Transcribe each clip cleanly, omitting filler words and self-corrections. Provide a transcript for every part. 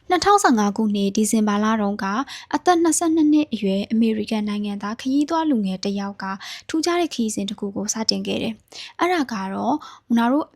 2015 ခုနှစ်ဒီဇင်ဘာလတုန်းကအသက်22နှစ်အရွယ်အမေရိကန်နိုင်ငံသားခရီးသွားလူငယ်တစ်ယောက်ကထူးခြားတဲ့ခရီးစဉ်တစ်ခုကိုစတင်ခဲ့တယ်။အဲ့ဒါကတော့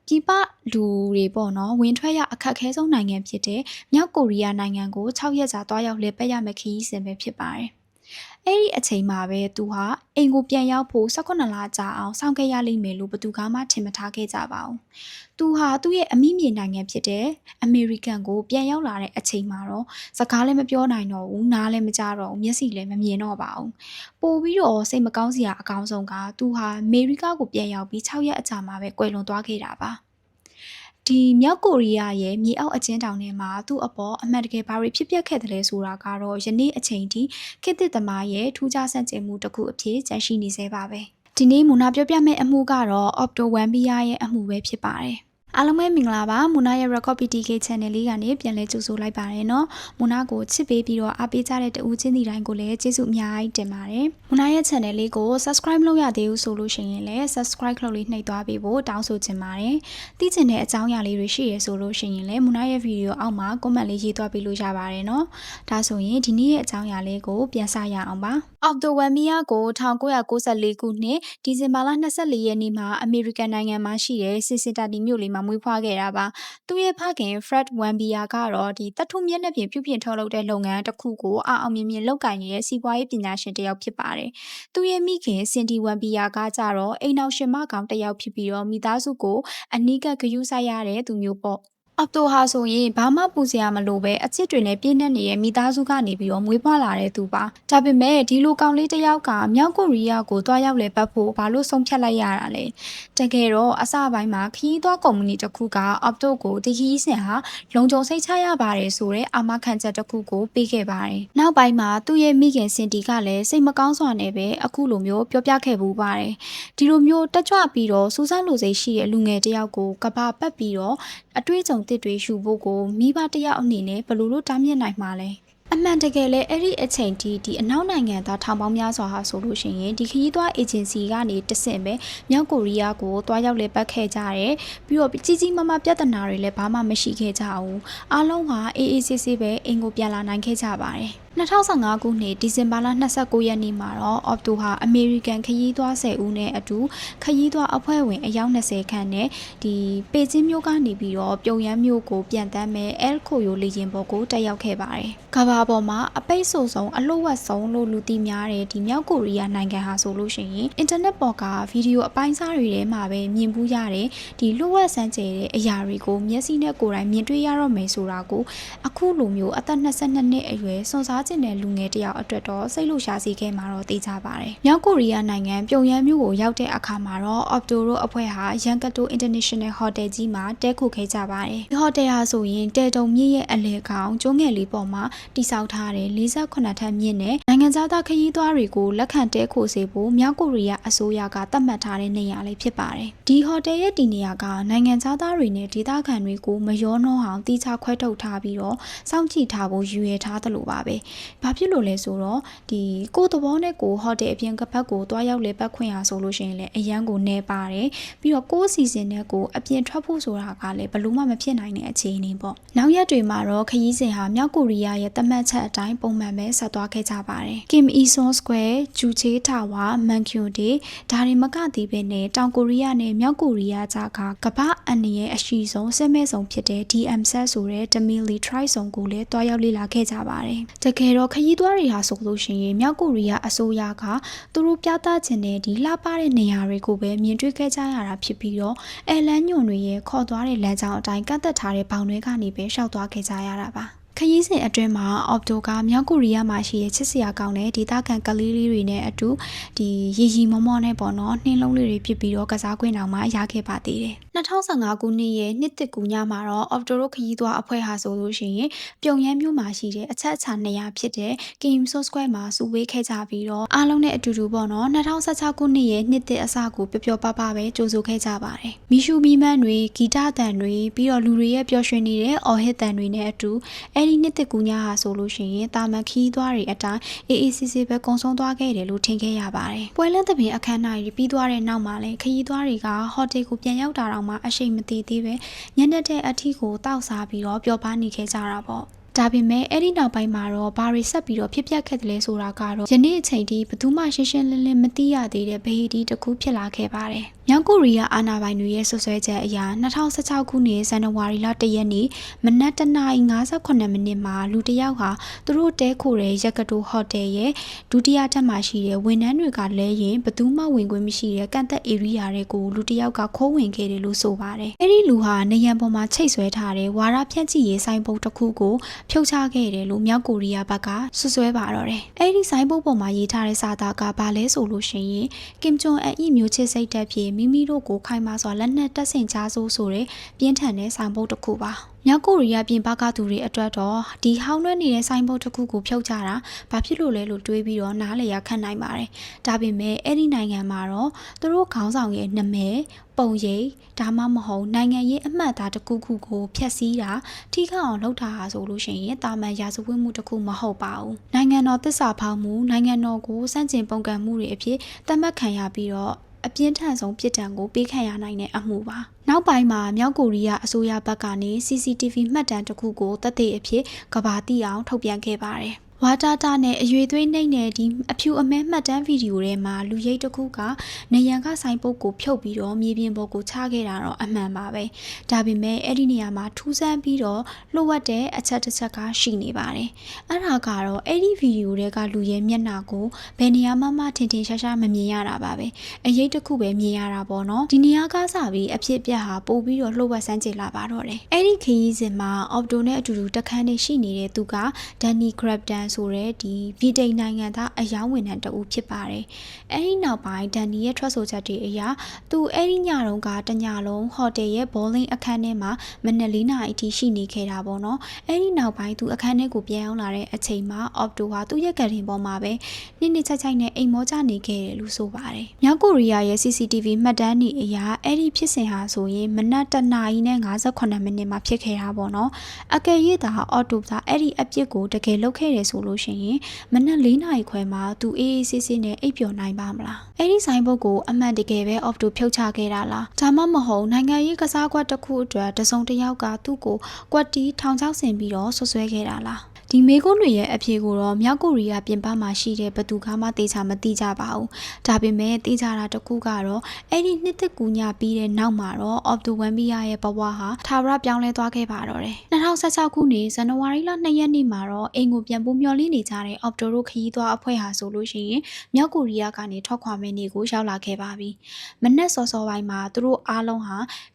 ပြည်ပလူတွေပေါ့နော်ဝင်ထွက်ရအခက်အခဲဆုံးနိုင်ငံဖြစ်တဲ့မြောက်ကိုရီးယားနိုင်ငံကို6ရက်ကြာတွားရောက်လည်ပတ်ရမယ့်ခရီးစဉ်ပဲဖြစ်ပါတယ်။အဲ့ဒီအချိန်မှာပဲသူဟာအိမ်ကိုပြန်ရောက်ဖို့18လကြာအောင်စောင့်ခဲ့ရလိမ့်မယ်လို့ဘယ်သူမှထင်မထားခဲ့ကြပါဘူး။သူဟာသူ့ရဲ့အမိမြေနိုင်ငံဖြစ်တဲ့အမေရိကန်ကိုပြန်ရောက်လာတဲ့အချိန်မှာတော့စကားလည်းမပြောနိုင်တော့ဘူးနားလည်းမကြားတော့ဘူးမျက်စိလည်းမမြင်တော့ပါဘူးပို့ပြီးတော့စိတ်မကောင်းစရာအကောင်းဆုံးကသူဟာအမေရိကကိုပြန်ရောက်ပြီး6ရက်အကြာမှာပဲကွယ်လွန်သွားခဲ့တာပါဒီမြောက်ကိုရီးယားရဲ့မြေအောက်အကျဉ်းထောင်ထဲမှာသူ့အပေါ်အမှန်တကယ်ဘာတွေဖြစ်ပျက်ခဲ့တယ်လဲဆိုတာကတော့ယနေ့အချိန်ထိခေတ်သစ်သမားရဲ့ထူးခြားဆန်းကျင်မှုတစ်ခုအဖြစ်ကျန်ရှိနေသေးပါပဲဒီနေ့မူနာပြောပြမယ့်အမှုကတော့ Opto Wambia ရဲ့အမှုပဲဖြစ်ပါတယ်အားလုံးပဲမင်္ဂလာပါမူနာရဲ့ Record PTK Channel လေးကနေပြန်လဲကြိုဆိုလိုက်ပါတယ်เนาะမူနာကိုချစ်ပေးပြီးတော့အားပေးကြတဲ့တူးချင်းဒီတိုင်းကိုလည်းကျေးဇူးအများကြီးတင်ပါတယ်မူနာရဲ့ Channel လေးကို Subscribe လုပ်ရသေးဘူးဆိုလို့ရှိရင်လည်း Subscribe လုပ်လေးနှိပ်သွားပေးဖို့တောင်းဆိုချင်ပါတယ်သိချင်တဲ့အကြောင်းအရာလေးတွေရှိရဆိုလို့ရှိရင်လည်းမူနာရဲ့ဗီဒီယိုအောက်မှာ comment လေးရေးသွားပေးလို့ရပါတယ်เนาะဒါဆိုရင်ဒီနေ့ရဲ့အကြောင်းအရာလေးကိုပြန်စရအောင်ပါ Opto Wambia ကို1994ခုနှစ်ဒီဇင်ဘာလ24ရက်နေ့မှာအမေရိကန်နိုင်ငံမှာရှိတဲ့ Cincinnati မြို့လေးမှာမွေးဖွားခဲ့တာပါသူရဲ့ဖခင် Fred Wambia ကတော့ဒီတထုမျက်နှာပြင်ပြုပြင်ထုတ်လုပ်တဲ့လုပ်ငန်းတစ်ခုကိုအောင်မြင်မြင်လုပ်ကိုင်နေတဲ့စီးပွားရေးပညာရှင်တစ်ယောက်ဖြစ်ပါတယ်သူရဲ့မိခင် Cindy Wambia ကကြတော့အိမ်နောက်ရှင်မကောင်တစ်ယောက်ဖြစ်ပြီးတော့မိသားစုကိုအနီးကပ်ဂရုစိုက်ရတဲ့သူမျိုးပေါ့အော်တိုဟာဆိုရင်ဘာမှပူစရာမလိုပဲအချစ်တွေနဲ့ပြည့်နှက်နေတဲ့မိသားစုကနေပြီးတော့မွေးဖွားလာတဲ့သူပါဒါပေမဲ့ဒီလိုကောင်လေးတစ်ယောက်ကမြောက်ကိုရီးယားကိုတွားရောက်လေပတ်ဖို့ဘာလို့ဆုံးဖြတ်လိုက်ရတာလဲတကယ်တော့အစပိုင်းမှာခရီးသွားကုမ္ပဏီတစ်ခုကအော်တိုကိုဒီခရီးစဉ်ဟာလုံခြုံစိတ်ချရပါတယ်ဆိုတဲ့အာမခံချက်တစ်ခုကိုပေးခဲ့ပါတယ်နောက်ပိုင်းမှာသူ့ရဲ့မိခင်စင်တီကလည်းစိတ်မကောင်းစွာနဲ့ပဲအခုလိုမျိုးပြောပြခဲ့ပူပါတယ်ဒီလိုမျိုးတက်ကြွပြီးတော့စူးစမ်းလိုစိတ်ရှိတဲ့လူငယ်တစ်ယောက်ကိုကဘာပတ်ပြီးတော့အတွေ့အကြုံတစ်တွေရှုဖို့ကိုမိဘတစ်ယောက်အနေနဲ့ဘယ်လိုတားမြစ်နိုင်မှာလဲအမှန်တကယ်လဲအဲ့ဒီအချိန်ထိဒီအနောက်နိုင်ငံသားထောင်ပေါင်းများစွာဟာဆိုလို့ရှိရင်ဒီခရီးသွားအေဂျင်စီကနေတဆင့်ပဲမြောက်ကိုရီးယားကိုတွားရောက်လေပတ်ခဲ့ကြတယ်ပြီးတော့ကြီးကြီးမားမားပြဿနာတွေလည်းဘာမှမရှိခဲ့ကြဘူးအားလုံးဟာအေးအေးဆေးဆေးပဲအိမ်ကိုပြန်လာနိုင်ခဲ့ကြပါတယ်2015ခုနှစ်ဒီဇင်ဘာလ29ရက်နေ့မှာတော့ Opto ဟာအမေရိကန်ခရီးသွား10ဦးနဲ့အတူခရီးသွားအဖွဲ့ဝင်အယောက်20ခန့်နဲ့ဒီပေကျင်းမြို့ကနေပြီးတော့ပြုံယမ်းမြို့ကိုပြန်တမ်းမဲ့ El Coyo လေယာဉ်ပေါ်ကိုတက်ရောက်ခဲ့ပါတယ်။ကမ္ဘာပေါ်မှာအပိတ်ဆို့ဆုံးအလို့ဝတ်ဆုံးလို့လူသိများတဲ့ဒီမြောက်ကိုရီးယားနိုင်ငံဟာဆိုလို့ရှိရင်အင်တာနက်ပေါ်ကဗီဒီယိုအပိုင်းစားတွေထဲမှာပဲမြင်ဘူးရတဲ့ဒီလှုပ်ဝက်ဆန်းကျဲတဲ့အရာတွေကိုမျက်စိနဲ့ကိုယ်တိုင်မြင်တွေ့ရတော့မယ်ဆိုတာကိုအခုလိုမျိုးအသက်22နှစ်အရွယ်စွန့်စားကျင်တဲ့လူငယ်တယောက်အတွက်တော့စိတ်လှုပ်ရှားစေခဲ့မှာတော့သိကြပါတယ်။မြောက်ကိုရီးယားနိုင်ငံပြုံယမ်းမြို့ကိုရောက်တဲ့အခါမှာတော့ Opto တို့အဖွဲ့ဟာ Yankato International Hotel ကြီးမှာတဲခိုခဲ့ကြပါတယ်။ဒီဟိုတယ်ဟာဆိုရင်တဲတုံမြင့်ရဲ့အလဲကောင်ကျုံးငယ်လေးပေါ်မှာတိစောက်ထားတဲ့48ထပ်မြင့်နဲ့နိုင်ငံသားခရီးသွားတွေကိုလက်ခံတဲခိုစေဖို့မြောက်ကိုရီးယားအစိုးရကသတ်မှတ်ထားတဲ့နေရာလေးဖြစ်ပါတယ်။ဒီဟိုတယ်ရဲ့ဒီနေရာကနိုင်ငံသားတွေနဲ့ဒေသခံတွေကိုမရောနှောအောင်တိကျခွဲထုတ်ထားပြီးတော့စောင့်ကြည့်ထားဖို့ရည်ရွယ်ထားသလိုပါပဲ။ဘာဖြစ်လို့လဲဆိုတော့ဒီကိုသဘောနဲ့ကိုဟိုတယ်အပြင်ကပတ်ကိုတွားရောက်လေပတ်ခွင့်ရဆိုလို့ရှိရင်လည်းအရန်ကိုနေပါတယ်ပြီးတော့ကိုစီစဉ်တဲ့ကိုအပြင်ထွက်ဖို့ဆိုတာကလည်းဘလို့မှမဖြစ်နိုင်တဲ့အခြေအနေပေါ့နောက်ရက်တွေမှာတော့ခရီးစဉ်ဟာမြောက်ကိုရီးယားရဲ့သတ်မှတ်ချက်အတိုင်းပုံမှန်ပဲဆက်သွားခဲ့ကြပါတယ် Kim Il-sung Square ဂျူချေးထာဝါမန်ကျူဒေဒါတွေမကသေးပဲနဲ့တောင်ကိုရီးယားနဲ့မြောက်ကိုရီးယားကြားကကမ္ဘာအန်ရဲ့အရှိဆုံးစစ်မဲ့ဆုံးဖြစ်တဲ့ DMZ ဆိုတဲ့ Demilly Try ဆောင်ကိုလည်းတွားရောက်လေ့လာခဲ့ကြပါတယ်တကယ်တော့ခရီးသွားတွေဟာဆိုလို့ရှိရင်မြောက်ကိုရီးယားအစိုးရကသူတို့ပြသခြင်းတဲ့ဒီလှပတဲ့နေရာတွေကိုပဲမြင်တွေ့ခဲ့ကြရတာဖြစ်ပြီးတော့အဲလန်းညွန်တွေရဲ့ခေါ်သွားတဲ့လမ်းကြောင်းအတိုင်းကန့်သက်ထားတဲ့ဘောင်တွေကနေပဲရှောက်သွားခဲ့ကြရတာပါခရီးစဉ်အတွင်းမှာ Opto ကမြောက်ကိုရီးယားမှာရှိတဲ့ချစ်စရာကောင်းတဲ့ဒေသခံကလေးလေးတွေနဲ့အတူဒီရီမောမောနဲ့ပေါ့နော်နှင်းလုံးလေးတွေဖြစ်ပြီးတော့ကစားခွင့်တောင်မှရခဲ့ပါသေးတယ်2015ခုနှစ်ရဲ့နှစ်သစ်ကူညမှာတော့ Opto တို့ခရီးသွားအဖွဲ့ဟာဆိုလို့ရှိရင်ပြုံယမ်းမြို့မှာရှိတဲ့အချက်အချာနေရာဖြစ်တဲ့ Kim Il-sung Square မှာစုဝေးခဲ့ကြပြီးတော့အားလုံးနဲ့အတူတူပေါ့နော်2016ခုနှစ်ရဲ့နှစ်သစ်အစကိုပျော်ပျော်ပါပါပဲကြိုဆိုခဲ့ကြပါတယ်မီရှူမီမန်တွေဂီတတန်တွေပြီးတော့လူတွေရဲ့ပျော်ရွှင်နေတဲ့အော်ဟစ်တန်တွေနဲ့အတူအဲဒီနှစ်သစ်ကူညဟာဆိုလို့ရှိရင်တာမန်ခီးသွားတွေအတိုင်းအေးအေးဆေးဆေးပဲကုံဆုံးသွားခဲ့တယ်လို့ထင်ခဲ့ရပါတယ်ပွဲလန်းသဘင်အခမ်းအနားကြီးပြီးသွားတဲ့နောက်မှာလည်းခီးသွားတွေကဟိုတယ်ကိုပြန်ရောက်တာတော့မှအရှိန်မတည်သေးပဲညနေတဲ့အထီကိုတောက်စားပြီးတော့ပျော်ပါနေခဲ့ကြတာပေါ့ ဒါပေမဲ့အဲ့ဒီနောက်ပိုင်းမှာတော့ဘာတွေဆက်ပြီးတော့ဖြစ်ပျက်ခဲ့တယ်လဲဆိုတာကတော့ယနေ့အချိန်ထိဘယ်သူမှရှင်းရှင်းလင်းလင်းမသိရသေးတဲ့ဗဟိတီတစ်ခုဖြစ်လာခဲ့ပါတယ်။မြောက်ကိုရီးယားအာဏာပိုင်တွေရဲ့ဆွဆွဲချက်အရ2016ခုနှစ်ဇန်နဝါရီလ1ရက်နေ့မနက်09:58မိနစ်မှာလူတစ်ယောက်ဟာသူတို့တဲခိုတဲ့ရက်ကတိုဟိုတယ်ရဲ့ဒုတိယထပ်မှာရှိတဲ့ဝန်ထမ်းတွေကလဲရင်ဘယ်သူမှဝင်ခွင့်မရှိတဲ့ကန့်သက်ဧရိယာတွေကိုလူတစ်ယောက်ကခိုးဝင်ခဲ့တယ်လို့ဆိုပါတယ်။အဲ့ဒီလူဟာနေရန်ပေါ်မှာချိတ်ဆွဲထားတဲ့ဝါရဖြန့်ချိရေးဆိုင်ပုတ်တစ်ခုကိုဖြုတ်ချခဲ့တယ်လို့မြောက်ကိုရီးယားဘက်ကဆွဆွဲပါတော့တယ်။အဲ့ဒီဆိုင်ပုတ်ပေါ်မှာရေးထားတဲ့စာသားကဘာလဲဆိုလို့ရှိရင်ကင်ဂျွန်အန်၏မျိုးချစ်စိတ်တက်ဖြင့်မိမိတို့ကိုခိုင်မာစွာလက်နက်တပ်ဆင်ချဆိုးဆိုတဲ့ပြင်းထန်တဲ့ဆိုင်ပုတ်တစ်ခုပါ။မြောက်ကိုရီးယားပြင်ပကသူတွေအတွက်တော့ဒီဟောင်းနှွဲနေတဲ့ဆိုင်ပုတ်တစ်ခုကိုဖြုတ်ချတာဘာဖြစ်လို့လဲလို့တွေးပြီးတော့နားလည်ရခံနိုင်ပါတယ်။ဒါပေမဲ့အဲ့ဒီနိုင်ငံမှာတော့သူတို့ခေါင်းဆောင်ရဲ့နာမည်ပုံရိပ်ဒါမှမဟုတ်နိုင်ငံရေးအမှတ်အသားတစ်ခုခုကိုဖျက်ဆီးတာထိခိုက်အောင်လုပ်တာဆိုလို့ရှိရင်တာမန်ရာဇဝတ်မှုတစ်ခုမဟုတ်ပါဘူး။နိုင်ငံတော်သစ္စာဖောက်မှုနိုင်ငံတော်ကိုစန့်ကျင်ပုန်ကန်မှုတွေအဖြစ်သတ်မှတ်ခံရပြီးတော့အပြင်းထန်ဆုံးပြစ်ဒဏ်ကိုပေးခံရနိုင်တဲ့အမှုပါ။နောက်ပိုင်းမှာမြောက်ကိုရီးယားအစိုးရဘက်ကနေ CCTV မှတ်တမ်းတစ်ခုကိုသက်သေအဖြစ်ကဘာတိအောင်ထုတ်ပြန်ခဲ့ပါတယ်။ဝါတာတာနဲ့အရွေသွေးနှိမ့်တဲ့ဒီအဖြူအမဲမှတ်တမ်းဗီဒီယိုထဲမှာလူရိပ်တစ်ခုကနေရန်ကဆိုင်ပုတ်ကိုဖြုတ်ပြီးတော့မြေပြင်ပေါ်ကိုချခဲ့တာတော့အမှန်ပါပဲ။ဒါပေမဲ့အဲ့ဒီနေရာမှာထူးဆန်းပြီးတော့လှုပ်ဝက်တဲ့အချက်တစ်ချက်ကရှိနေပါတယ်။အဲ့ဒါကတော့အဲ့ဒီဗီဒီယိုတွေကလူရဲ့မျက်နှာကိုဘယ်နေရာမှထင်ထင်ရှားရှားမမြင်ရတာပါပဲ။အရေးတစ်ခုပဲမြင်ရတာပေါ့နော်။ဒီနေရာကစပြီးအဖြစ်ပြက်ဟာပို့ပြီးတော့လှုပ်ဝက်ဆန်းကျင်လာပါတော့တယ်။အဲ့ဒီခရီးစဉ်မှာအော်ပတိုနဲ့အတူတူတက်ခန်းနေရှိနေတဲ့သူကဒန်နီဂရက်တန်ဆိုတဲ့ဒီဗီတိန်နိုင်ငံသားအယောင်ဝန်ထမ်းတဦးဖြစ်ပါတယ်။အဲဒီနောက်ပိုင်းဒန်နီရဲ့ထွက်ဆိုချက်တွေအရသူအဲ့ဒီညတုန်းကတညလုံးဟိုတယ်ရဲ့ဘောလင်းအခန်းထဲမှာမနက်၄နာရီအထိရှိနေခဲ့တာပေါ့နော်။အဲ့ဒီနောက်ပိုင်းသူအခန်းထဲကိုပြန်ရောက်လာတဲ့အချိန်မှာအော်ပတိုဟာသူ့ရဲ့ကတင်ပေါ်မှာပဲနှစ်ချိုက်ချိုက်နဲ့အိမ်မောကျနေခဲ့တယ်လို့ဆိုပါတယ်။မြောက်ကိုရီးယားရဲ့ CCTV မှတ်တမ်းတွေအရအဲ့ဒီဖြစ်စဉ်ဟာဆိုရင်မနက်1:58မိနစ်မှာဖြစ်ခဲ့တာပေါ့နော်။အကယ်၍သာအော်တိုကအဲ့ဒီအပြစ်ကိုတကယ်လုပ်ခဲ့တယ်ဆိုလို့ရှိရင်မနက်4နာရီခွဲမှာသူအေးအေးဆေးဆေးနဲ့အိပ်ပျော်နိုင်ပါမလားအဲ့ဒီဆိုင်ဘုတ်ကိုအမှန်တကယ်ပဲအော့ဖ်တိုဖြုတ်ချခဲ့တာလားဒါမှမဟုတ်နိုင်ငံရေးကစားကွက်တစ်ခုအတွက်တစုံတစ်ယောက်ကသူ့ကိုကွက်တီထောင်ချောက်ဆင်ပြီးတော့ဆွဆွဲခဲ့တာလားဒီမေကွန်းတွေရဲ့အဖြေကိုတော့မြောက်ကိုရီးယားပြင်ပမှာရှိတဲ့ဘသူကမှသေချာမသိကြပါဘူး။ဒါပေမဲ့သိကြတာတခုကတော့အဲ့ဒီနှစ်သက်ကူညပြီးတဲ့နောက်မှာတော့အော်ပတိုဝမ်ဘီယာရဲ့ဘဝဟာထာဝရပြောင်းလဲသွားခဲ့ပါတော့တယ်။2016ခုနှစ်ဇန်နဝါရီလ2ရက်နေ့မှာတော့အိမ်ကိုပြန်ပို့မျှော်လင့်နေကြတဲ့အော်ပတိုတို့ခရီးသွားအဖွဲ့ဟာဆိုလို့ရှိရင်မြောက်ကိုရီးယားကနေထွက်ခွာမယ့်နေ့ကိုရောက်လာခဲ့ပါပြီ။မနက်စောစောပိုင်းမှာသူတို့အားလုံးဟာ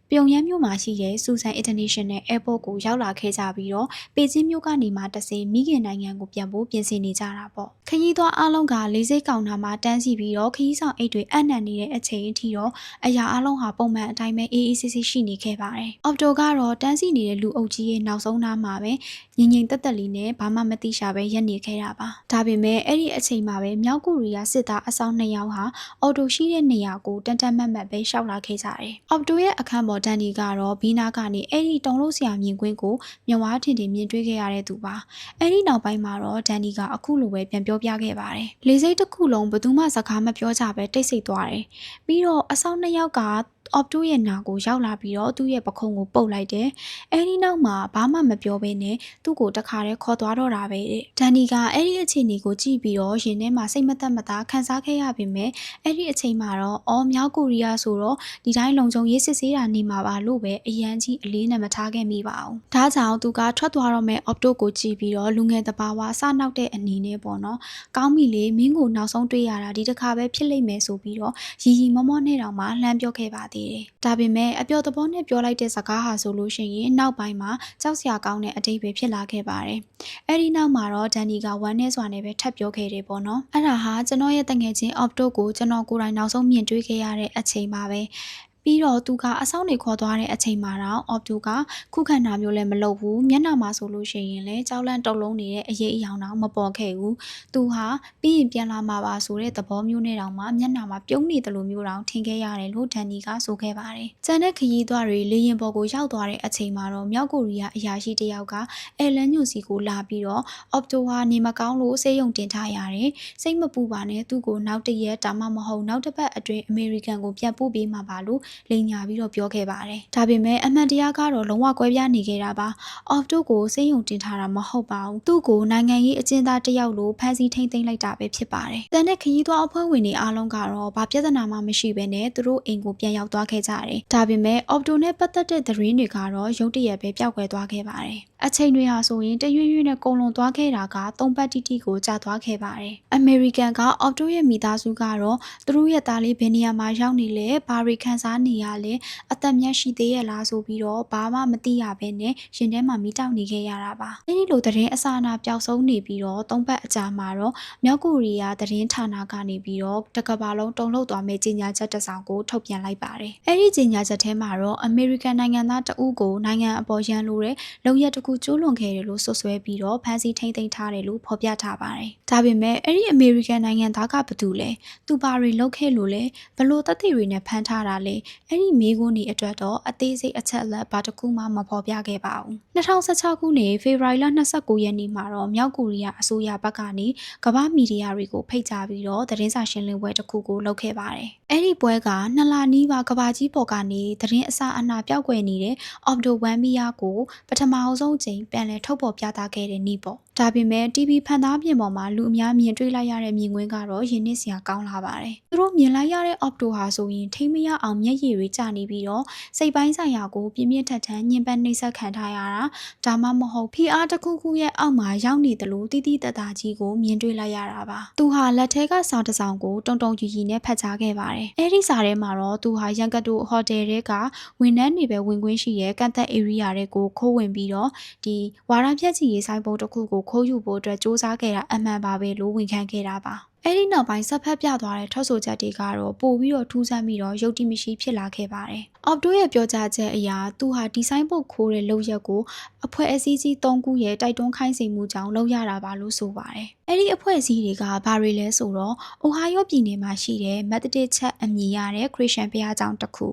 ပြုံရမ်းမြို့မှာရှိတဲ့စူဆန် International Airport ကိုရောက်လာခဲ့ကြပြီးတော့ပေကျင်းမြို့ကနေမှတဆင်မိခင်နိုင်ငံကိုပြန်ဖို့ပြင်ဆင်နေကြတာပေါ့ခရီးသွားအားလုံးကလေးစိတ်ကောင်နာမှာတန်းစီပြီးတော့ခရီးဆောင်အိတ်တွေအနှံ့နေတဲ့အချိန်အထိတော့အရာအလုံးဟာပုံမှန်အတိုင်းပဲအေးအေးဆေးဆေးရှိနေခဲ့ပါတယ်အော်တိုကတော့တန်းစီနေတဲ့လူအုပ်ကြီးရဲ့နောက်ဆုံးနားမှာပဲငြိမ်ငြိမ်သက်သက်လေးနဲ့ဘာမှမသိရှာပဲရက်နေခဲ့တာပါဒါပေမဲ့အဲ့ဒီအချိန်မှာပဲမြောက်ကိုရီးယားစစ်သားအဆောင်2ယောက်ဟာအော်တိုရှိတဲ့နေရာကိုတန်တန်မတ်မတ်ပဲရှောက်လာခဲ့ကြတယ်အော်တိုရဲ့အခန်းပေါ်ဒန်နီကတော့ဘီနာကနေအဲ့ဒီတုံလို့ဆရာမြင်ကွင်းကိုမြဝါထင်ထင်မြင်တွေ့ခဲ့ရတဲ့သူပါအဲ့ဒီနောက်ပိုင်းမှာတော့ဒန်နီကအခုလိုပဲပြန်ပြောပြခဲ့ပါတယ်လေစိတ်တစ်ခုလုံးဘယ်သူမှစကားမပြောကြပဲတိတ်ဆိတ်သွားတယ်ပြီးတော့အဆောင်2ယောက်ကအော်ပတိုရဲ့နာကိုရောက်လာပြီးတော့သူ့ရဲ့ပခုံးကိုပုတ်လိုက်တယ်။အဲဒီနောက်မှာဘာမှမပြောဘဲနဲ့သူ့ကိုတခါတည်းခေါ်သွားတော့တာပဲတဲ့။ဒန်နီကအဲ့ဒီအခြေအနေကိုကြည့်ပြီးတော့ရင်ထဲမှာစိတ်မသက်မသာခံစားခဲ့ရပေမဲ့အဲ့ဒီအချိန်မှာတော့အော်မြောက်ကိုရီးယားဆိုတော့ဒီတိုင်းလုံခြုံရေးစစ်ဆေးတာနေမှာပါလို့ပဲအရန်ကြီးအလေးနဲ့မထားခဲ့မိပါဘူး။ဒါကြောင့်သူကထွက်သွားတော့မဲ့အော်ပတိုကိုကြည့်ပြီးတော့လူငယ်တဘာဝစနောက်တဲ့အနေနဲ့ပေါ့နော်။ကောင်းပြီလေမင်းကိုနောက်ဆုံးတွေ့ရတာဒီတစ်ခါပဲဖြစ်လိမ့်မယ်ဆိုပြီးတော့ရီရီမောမောနဲ့တောင်မှလှမ်းပြောခဲ့ပါသေးတယ်။ဒါပေမဲ့အပျော်သဘောနဲ့ပြောလိုက်တဲ့စကားဟာဆိုလို့ရှိရင်နောက်ပိုင်းမှာကြောက်စရာကောင်းတဲ့အတိတ်ပဲဖြစ်လာခဲ့ပါတယ်။အဲဒီနောက်မှာတော့ဒန်နီကဝမ်းနည်းစွာနဲ့ပဲထပ်ပြောခဲ့တယ်ပေါ့နော်။အဲ့ဒါဟာကျွန်တော်ရဲ့တငယ်ချင်းအော့ပတိုကိုကျွန်တော်ကိုယ်တိုင်နောက်ဆုံးမြင်တွေ့ခဲ့ရတဲ့အချိန်ပါပဲ။ပြီးတော့သူကအဆောင်တွေခေါ်သွားတဲ့အချိန်မှာတော့အော်ပတိုကခုခံတာမျိုးလည်းမလုပ်ဘူးမျက်နှာမှာဆိုလို့ရှိရင်လည်းကြောက်လန့်တုန်လုံးနေတဲ့အရေးအယောင်တော့မပေါ်ခဲ့ဘူးသူဟာပြီးရင်ပြန်လာမှာပါဆိုတဲ့သဘောမျိုးနဲ့တောင်မှမျက်နှာမှာပြုံးနေတယ်လို့မျိုးတောင်ထင်ခဲ့ရတယ်လို့ဒန်နီကဆိုခဲ့ပါတယ်ကျန်တဲ့ခရီးသွားတွေလေရင်ပေါ်ကိုရောက်သွားတဲ့အချိန်မှာတော့မြောက်ကိုရီးယားအရာရှိတယောက်ကအဲလန်ညိုစီကိုလာပြီးတော့အော်ပတိုဟာနေမကောင်းလို့ဆေးရုံတင်ထားရတယ်စိတ်မပူပါနဲ့သူ့ကိုနောက်တစ်ရက်ဒါမှမဟုတ်နောက်တစ်ပတ်အတွင်းအမေရိကန်ကိုပြန်ပို့ပေးမှာပါလို့ လိန်ညာပြီးတော့ပြောခဲ့ပါတယ်။ဒါပေမဲ့အမှန်တရားကတော့လုံးဝကွဲပြားနေခဲ့တာပါ။ Opto ကိုစိတ်ယုံတင်ထားတာမဟုတ်ပါဘူး။သူ့ကိုနိုင်ငံရေးအကျဉ်းသားတစ်ယောက်လိုဖမ်းဆီးထိန်းသိမ်းလိုက်တာပဲဖြစ်ပါတယ်။တန်တဲ့ခရီးသွားအဖွဲ့ဝင်တွေအားလုံးကတော့ဘာပြဿနာမှမရှိဘဲနဲ့သူတို့အိမ်ကိုပြန်ရောက်သွားခဲ့ကြတယ်။ဒါပေမဲ့ Opto နဲ့ပတ်သက်တဲ့သတင်းတွေကတော့ရုတ်တရက်ပဲပျောက်ကွယ်သွားခဲ့ပါတယ်။အချိန်တွေဟာဆိုရင်တရွေ့ရွေ့နဲ့ကုန်လွန်သွားခဲ့တာက3ပတ်တိတိကိုကြာသွားခဲ့ပါတယ်။ American က Opto ရဲ့မိသားစုကတော့သူတို့ရဲ့သားလေးဘယ်နေရာမှာရောက်နေလဲဘာတွေခံစားနေရလဲအသက်မြတ်ရှိသေးရဲ့လားဆိုပြီးတော့ဘာမှမသိရဘဲနဲ့ရင်ထဲမှာမိတောက်နေခဲ့ရတာပါ။အဲဒီလိုသတင်းအစအနပျောက်ဆုံးနေပြီးတော့3ပတ်အကြာမှာတော့မြောက်ကိုရီးယားသတင်းဌာနကနေပြီးတော့တကဘာလုံးတုံ့လောက်သွားမယ့်ကြေညာချက်တစ်စောင်ကိုထုတ်ပြန်လိုက်ပါတယ်။အဲဒီကြေညာချက်ထဲမှာတော့ American နိုင်ငံသားတဦးကိုနိုင်ငံအပေါ်ရန်လိုတဲ့လုံရက်တစ်ခုကျူးလွန်ခဲ့တယ်လို့ဆွဆွဲပြီးတော့ဖမ်းဆီးထိန်းသိမ်းထားတယ်လို့ဖော်ပြထားပါတယ်။ဒါပေမဲ့အဲ့ဒီ American နိုင်ငံသားကဘာတူလဲသူဘာတွေလုပ်ခဲ့လို့လဲဘလို့သက်သေတွေနဲ့ဖမ်းထားတာလဲအဲ့ဒီမိကွန်းတွေအတွက်တော့အသေးစိတ်အချက်အလက်ဘာတစ်ခုမှမဖော်ပြခဲ့ပါဘူး။2016ခုနှစ်ဖေဖော်ဝါရီလ29ရက်နေ့မှာတော့မြောက်ကိုရီးယားအစိုးရဘက်ကနေကမ္ဘာမီဒီယာတွေကိုဖိတ်ကြားပြီးတော့သတင်းစာရှင်းလင်းပွဲတစ်ခုကိုလုပ်ခဲ့ပါတယ်။အဲ့ဒီပွဲက2လနီးပါးကမ္ဘာကြီးပေါ်ကနေသတင်းအစအနပျောက်ကွယ်နေတဲ့ Opto One Mia ကိုပထမအဆုံးချိန်ပြန်လည်ထုတ်ဖော်ပြသခဲ့တဲ့နေ့ပေါ့။ဒါပေမဲ့ TV ဖန်သားပြင်ပေါ်မှာလူအများမြင်တွေ့လိုက်ရတဲ့မြင်ကွင်းကတော့ယဉ်နစ်စရာကောင်းလာပါတယ်။သူတို့မြင်လိုက်ရတဲ့ Opto ဟာဆိုရင်ထိမရအောင်မျက်ရည်တွေကျနေပြီးတော့စိတ်ပိုင်းဆိုင်ရာကိုပြင်းပြင်းထန်ထန်ညှဉ်းပန်းနှိပ်စက်ခံထားရတာဒါမှမဟုတ်ဖိအားတစ်ခုခုရဲ့အောက်မှာရောက်နေတယ်လို့တိတိတသားကြီးကိုမြင်တွေ့လိုက်ရတာပါ။သူဟာလက်ထဲကစာတစ်စောင်ကိုတုံတုံကြီးကြီးနဲ့ဖတ်ကြားခဲ့ပါတယ်။အဲဒီစာထဲမှာတော့သူဟာရန်ကတိုဟိုတယ်တွေကဝန်ထမ်းတွေပဲဝင်ခွင့်ရှိရဲ့ကန့်သက် area တွေကိုခိုးဝင်ပြီးတော့ဒီဝါရဖြတ်ချီရေးဆိုင်ပုံတစ်ခုကိုခိုးယူဖို့အတွက်စ조사ခဲ့တာအမှန်ပါပဲလို့ဝန်ခံခဲ့တာပါ။အဲ့ဒီနောက်ပိုင်းဆက်ဖက်ပြသွားတဲ့ထွက်ဆိုချက်တွေကတော့ပို့ပြီးတော့ထူးဆန်းပြီးတော့ယုတ်တိမရှိဖြစ်လာခဲ့ပါတယ်။ Opto ရဲ့ပြောကြားချက်အရသူဟာဒီဇိုင်းပုတ်ခိုးတဲ့လုပ်ရက်ကိုအဖွဲ့အစည်းကြီး3ခုရဲ့တိုက်တွန်းခိုင်းစေမှုကြောင့်လုပ်ရတာပါလို့ဆိုပါတယ်။အဲ့ဒီအဖွဲ့အစည်းတွေကဘာတွေလဲဆိုတော့ Ohio ပြည်နယ်မှာရှိတဲ့ Methodist Church အမည်ရတဲ့ Christian ဘုရားကျောင်းတစ်ခု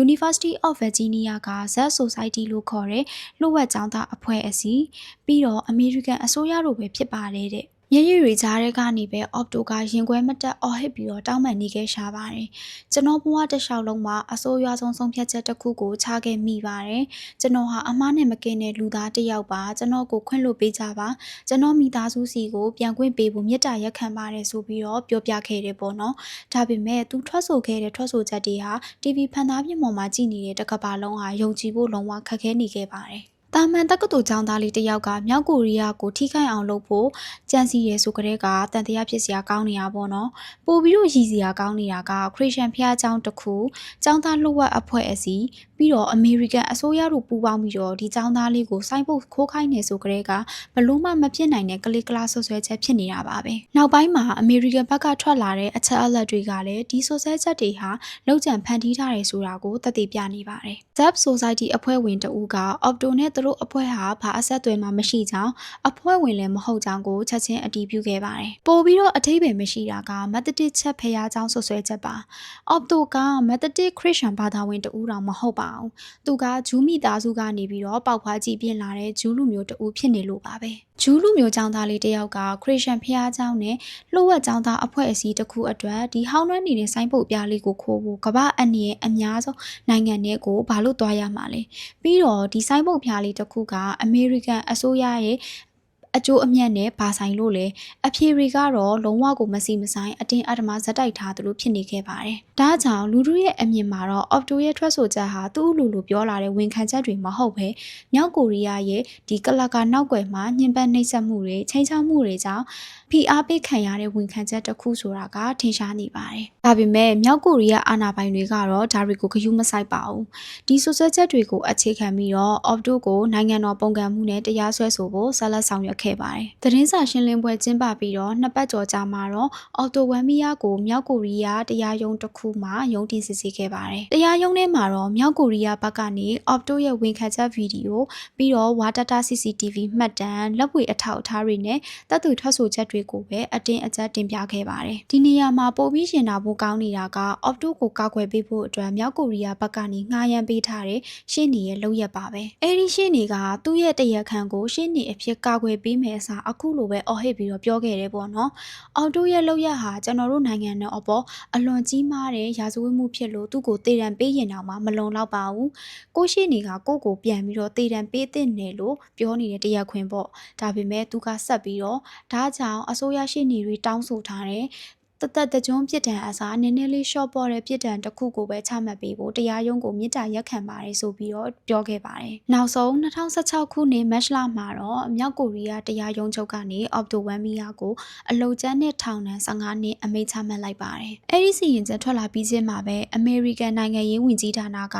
University of Virginia က Z Society လို့ခေါ်တဲ့လှုပ်ဝက်ကျောင်းသားအဖွဲ့အစည်းပြီးတော့ American အစိုးရတို့ပဲဖြစ်ပါတယ်တဲ့။မျက်ရည်တွေကြားတဲ့ကနေပဲ Opto ကရင်ခွဲမတက်အော်ဟစ်ပြီးတော့တောင်းပန်နေခဲ့ရှာပါတယ်။ကျွန်တော်ဘဝတစ်လျှောက်လုံးမှာအဆိုးရွားဆုံးဆုံးဖြတ်ချက်တစ်ခုကိုချခဲ့မိပါတယ်။ကျွန်တော်ဟာအမားနဲ့မကင်းတဲ့လူသားတစ်ယောက်ပါကျွန်တော်ကိုခွင့်လွှတ်ပေးကြပါကျွန်တော်မိသားစုစီကိုပြန်ခွင့်ပေးဖို့မေတ္တာရက်ခံပါတယ်ဆိုပြီးတော့ပြောပြခဲ့တယ်ပေါ့နော်။ဒါပေမဲ့သူထွက်ဆိုခဲ့တဲ့ထွက်ဆိုချက်တွေဟာ TV ဖန်သားပြင်ပေါ်မှာကြည့်နေတဲ့တစ်ကမ္ဘာလုံးဟာယုံကြည်ဖို့လုံးဝခက်ခဲနေခဲ့ပါတယ်။တာမန်တက္ကသိုလ်ကျောင်းသားလေးတစ်ယောက်ကမြောက်ကိုရီးယားကိုထိခိုက်အောင်လုပ်ဖို့ကြံစည်ရဲဆိုကြတဲ့ကတန်တရားဖြစ်စရာကောင်းနေတာပေါ့နော်ပို့ပြီးတော့ရည်စရာကောင်းနေတာကခရစ်ယာန်ဘုရားကျောင်းတစ်ခုကျောင်းသားလှုပ်ဝက်အဖွဲ့အစည်းပြီးတော့ American အစိုးရတို့ပူးပေါင်းပြီးတော့ဒီကျောင်းသားလေးကိုစိုင်းပုတ်ခိုးခိုင်းနေဆိုကြတဲ့ကဘလို့မှမဖြစ်နိုင်တဲ့ကလေးကလားဆွဆွဲချက်ဖြစ်နေတာပါပဲနောက်ပိုင်းမှာ American ဘက်ကထွက်လာတဲ့အချက်အလက်တွေကလည်းဒီဆွဆွဲချက်တွေဟာလောက်ကျန်ဖန်တီးထားတယ်ဆိုတာကိုသက်သေပြနေပါတယ် Zap Society အဖွဲ့ဝင်တဦးက Opto နဲ့သူတို့အဖွဲ့ဟာဘာအဆက်အသွယ်မှမရှိကြောင်းအဖွဲ့ဝင်လည်းမဟုတ်ကြောင်းကိုချက်ချင်းအတည်ပြုခဲ့ပါတယ်ပို့ပြီးတော့အထိပ္ပယ်မရှိတာက Methodist Church ဘုရားကျောင်းဆွဆွဲချက်ပါ Opto က Methodist Christian ဘာသာဝင်တဦးတောင်မဟုတ်ပါဘူးသူကဂျူးမိသားစုကနေပြီးတော့ပေါက်ဖွားကြည့်ပြင်းလာတဲ့ဂျူးလူမျိုးတဦးဖြစ်နေလို့ပါပဲဂျူးလူမျိုးကျောင်းသားလေးတယောက်ကခရစ်ယာန်ဘုရားကျောင်းနဲ့လှုပ်ဝက်ကျောင်းသားအဖွဲ့အစည်းတစ်ခုအတွက်ဒီဟောင်းနှွမ်းနေတဲ့ဆိုင်းပုတ်ပြားလေးကိုခိုးဖို့ကမ္ဘာအနှံ့အများဆုံးနိုင်ငံတွေကိုဘာလို့တွားရမှာလဲပြီးတော့ဒီဆိုင်းပုတ်ပြားလေးတစ်ခုကအမေရိကန်အစိုးရရဲ့အကျိုးအမြတ်နဲ့ဘာဆိုင်လို့လဲအဖြေတွေကတော့လုံးဝကိုမစီမဆိုင်အတင်းအဓမ္မဇက်တိုက်ထားသလိုဖြစ်နေခဲ့ပါတယ်။ဒါကြောင့်လူတို့ရဲ့အမြင်မှာတော့ Opto ရဲ့ထွက်ဆိုချက်ဟာသူ့လူပြောလာတဲ့ဝန်ခံချက်တွေမဟုတ်ပဲမြောက်ကိုရီးယားရဲ့ဒီကလကာနောက်ွယ်မှာညှဉ်းပန်းနှိပ်စက်မှုတွေချိန်ချောက်မှုတွေကြောင့်ဖိအားပေးခံရတဲ့ဝန်ခံချက်တစ်ခုဆိုတာကထင်ရှားနေပါတယ်။ဒါပေမဲ့မြောက်ကိုရီးယားအာဏာပိုင်တွေကတော့ဒါတွေကိုဂရုမစိုက်ပါဘူး။ဒီဆွဆွဲချက်တွေကိုအခြေခံပြီးတော့ Opto ကိုနိုင်ငံတော်ပုံကံမှုနဲ့တရားစွဲဆိုဖို့ဆက်လက်ဆောင်ရွက်ခဲ့ပါတယ်။သတင်းစာရှင်းလင်းပွဲကျင်းပပြီးတော့နှစ်ပတ်ကျော်ကြာမှာတော့ Opto One Mia ကိုမြောက်ကိုရီးယားတရားရုံးတစ်ခုမှာရုံးတင်စစ်ဆေးခဲ့ပါတယ်။တရားရုံးထဲမှာတော့မြောက်ကိုရီးယားဘက်ကနေ Opto ရဲ့ဝန်ခံချက်ဗီဒီယိုပြီးတော့ Watata CCTV မှတ်တမ်းလက်ဝေအထောက်အထားတွေနဲ့တပ်သူထွက်ဆိုချက်တွေကိုပဲအတင်းအကျပ်တင်ပြခဲ့ပါတယ်။ဒီနေရာမှာပိုပြီးရှင်နာဖို့ကောင်းနေတာက Opto ကိုကောက်ွယ်ပေးဖို့အတွက်မြောက်ကိုရီးယားဘက်ကနေငှားရမ်းပေးထားတဲ့ရှင်းနေရဲ့လုပ်ရက်ပါပဲ။အဲဒီရှင်းနေကသူ့ရဲ့တရားခံကိုရှင်းနေအဖြစ်ကောက်ွယ်ပေး ပေးမယ်အစားအခုလိုပဲအော်ဟစ်ပြီးတော့ပြောခဲ့တယ်ပေါ့နော်။အော်တိုရဲ့လောက်ရဟာကျွန်တော်တို့နိုင်ငံနဲ့အပေါ်အလွန်ကြီးမားတဲ့ရာဇဝတ်မှုဖြစ်လို့သူ့ကိုတေတံပေးရင်တောင်မှမလုံလောက်ပါဘူး။ကိုရှိနေကကိုပြန်ပြီးတော့တေတံပေးတဲ့နယ်လို့ပြောနေတဲ့တရားခွင်ပေါ့။ဒါပေမဲ့သူကဆက်ပြီးတော့ဒါကြောင့်အစိုးရရှိနေတွေတောင်းဆိုထားတဲ့တကြွပြစ်ဒဏ်အစားနည်းနည်းလေး short ပေါ်တဲ့ပြစ်ဒဏ်တစ်ခုကိုပဲချမှတ်ပေးဖို့တရားရုံးကိုမြစ်တာရက်ခံပါတယ်ဆိုပြီးတော့ပြောခဲ့ပါတယ်။နောက်ဆုံး2016ခုနှစ်မတ်လမှာတော့မြောက်ကိုရီးယားတရားရုံးချုပ်ကနေအော်တိုဝမ်မီယာကိုအလုံကျန်းနဲ့ထောင်ဒဏ်15နှစ်အမိန့်ချမှတ်လိုက်ပါတယ်။အဲဒီစီရင်ချက်ထွက်လာပြီးချင်းမှာပဲအမေရိကန်နိုင်ငံရေးဝန်ကြီးဌာနက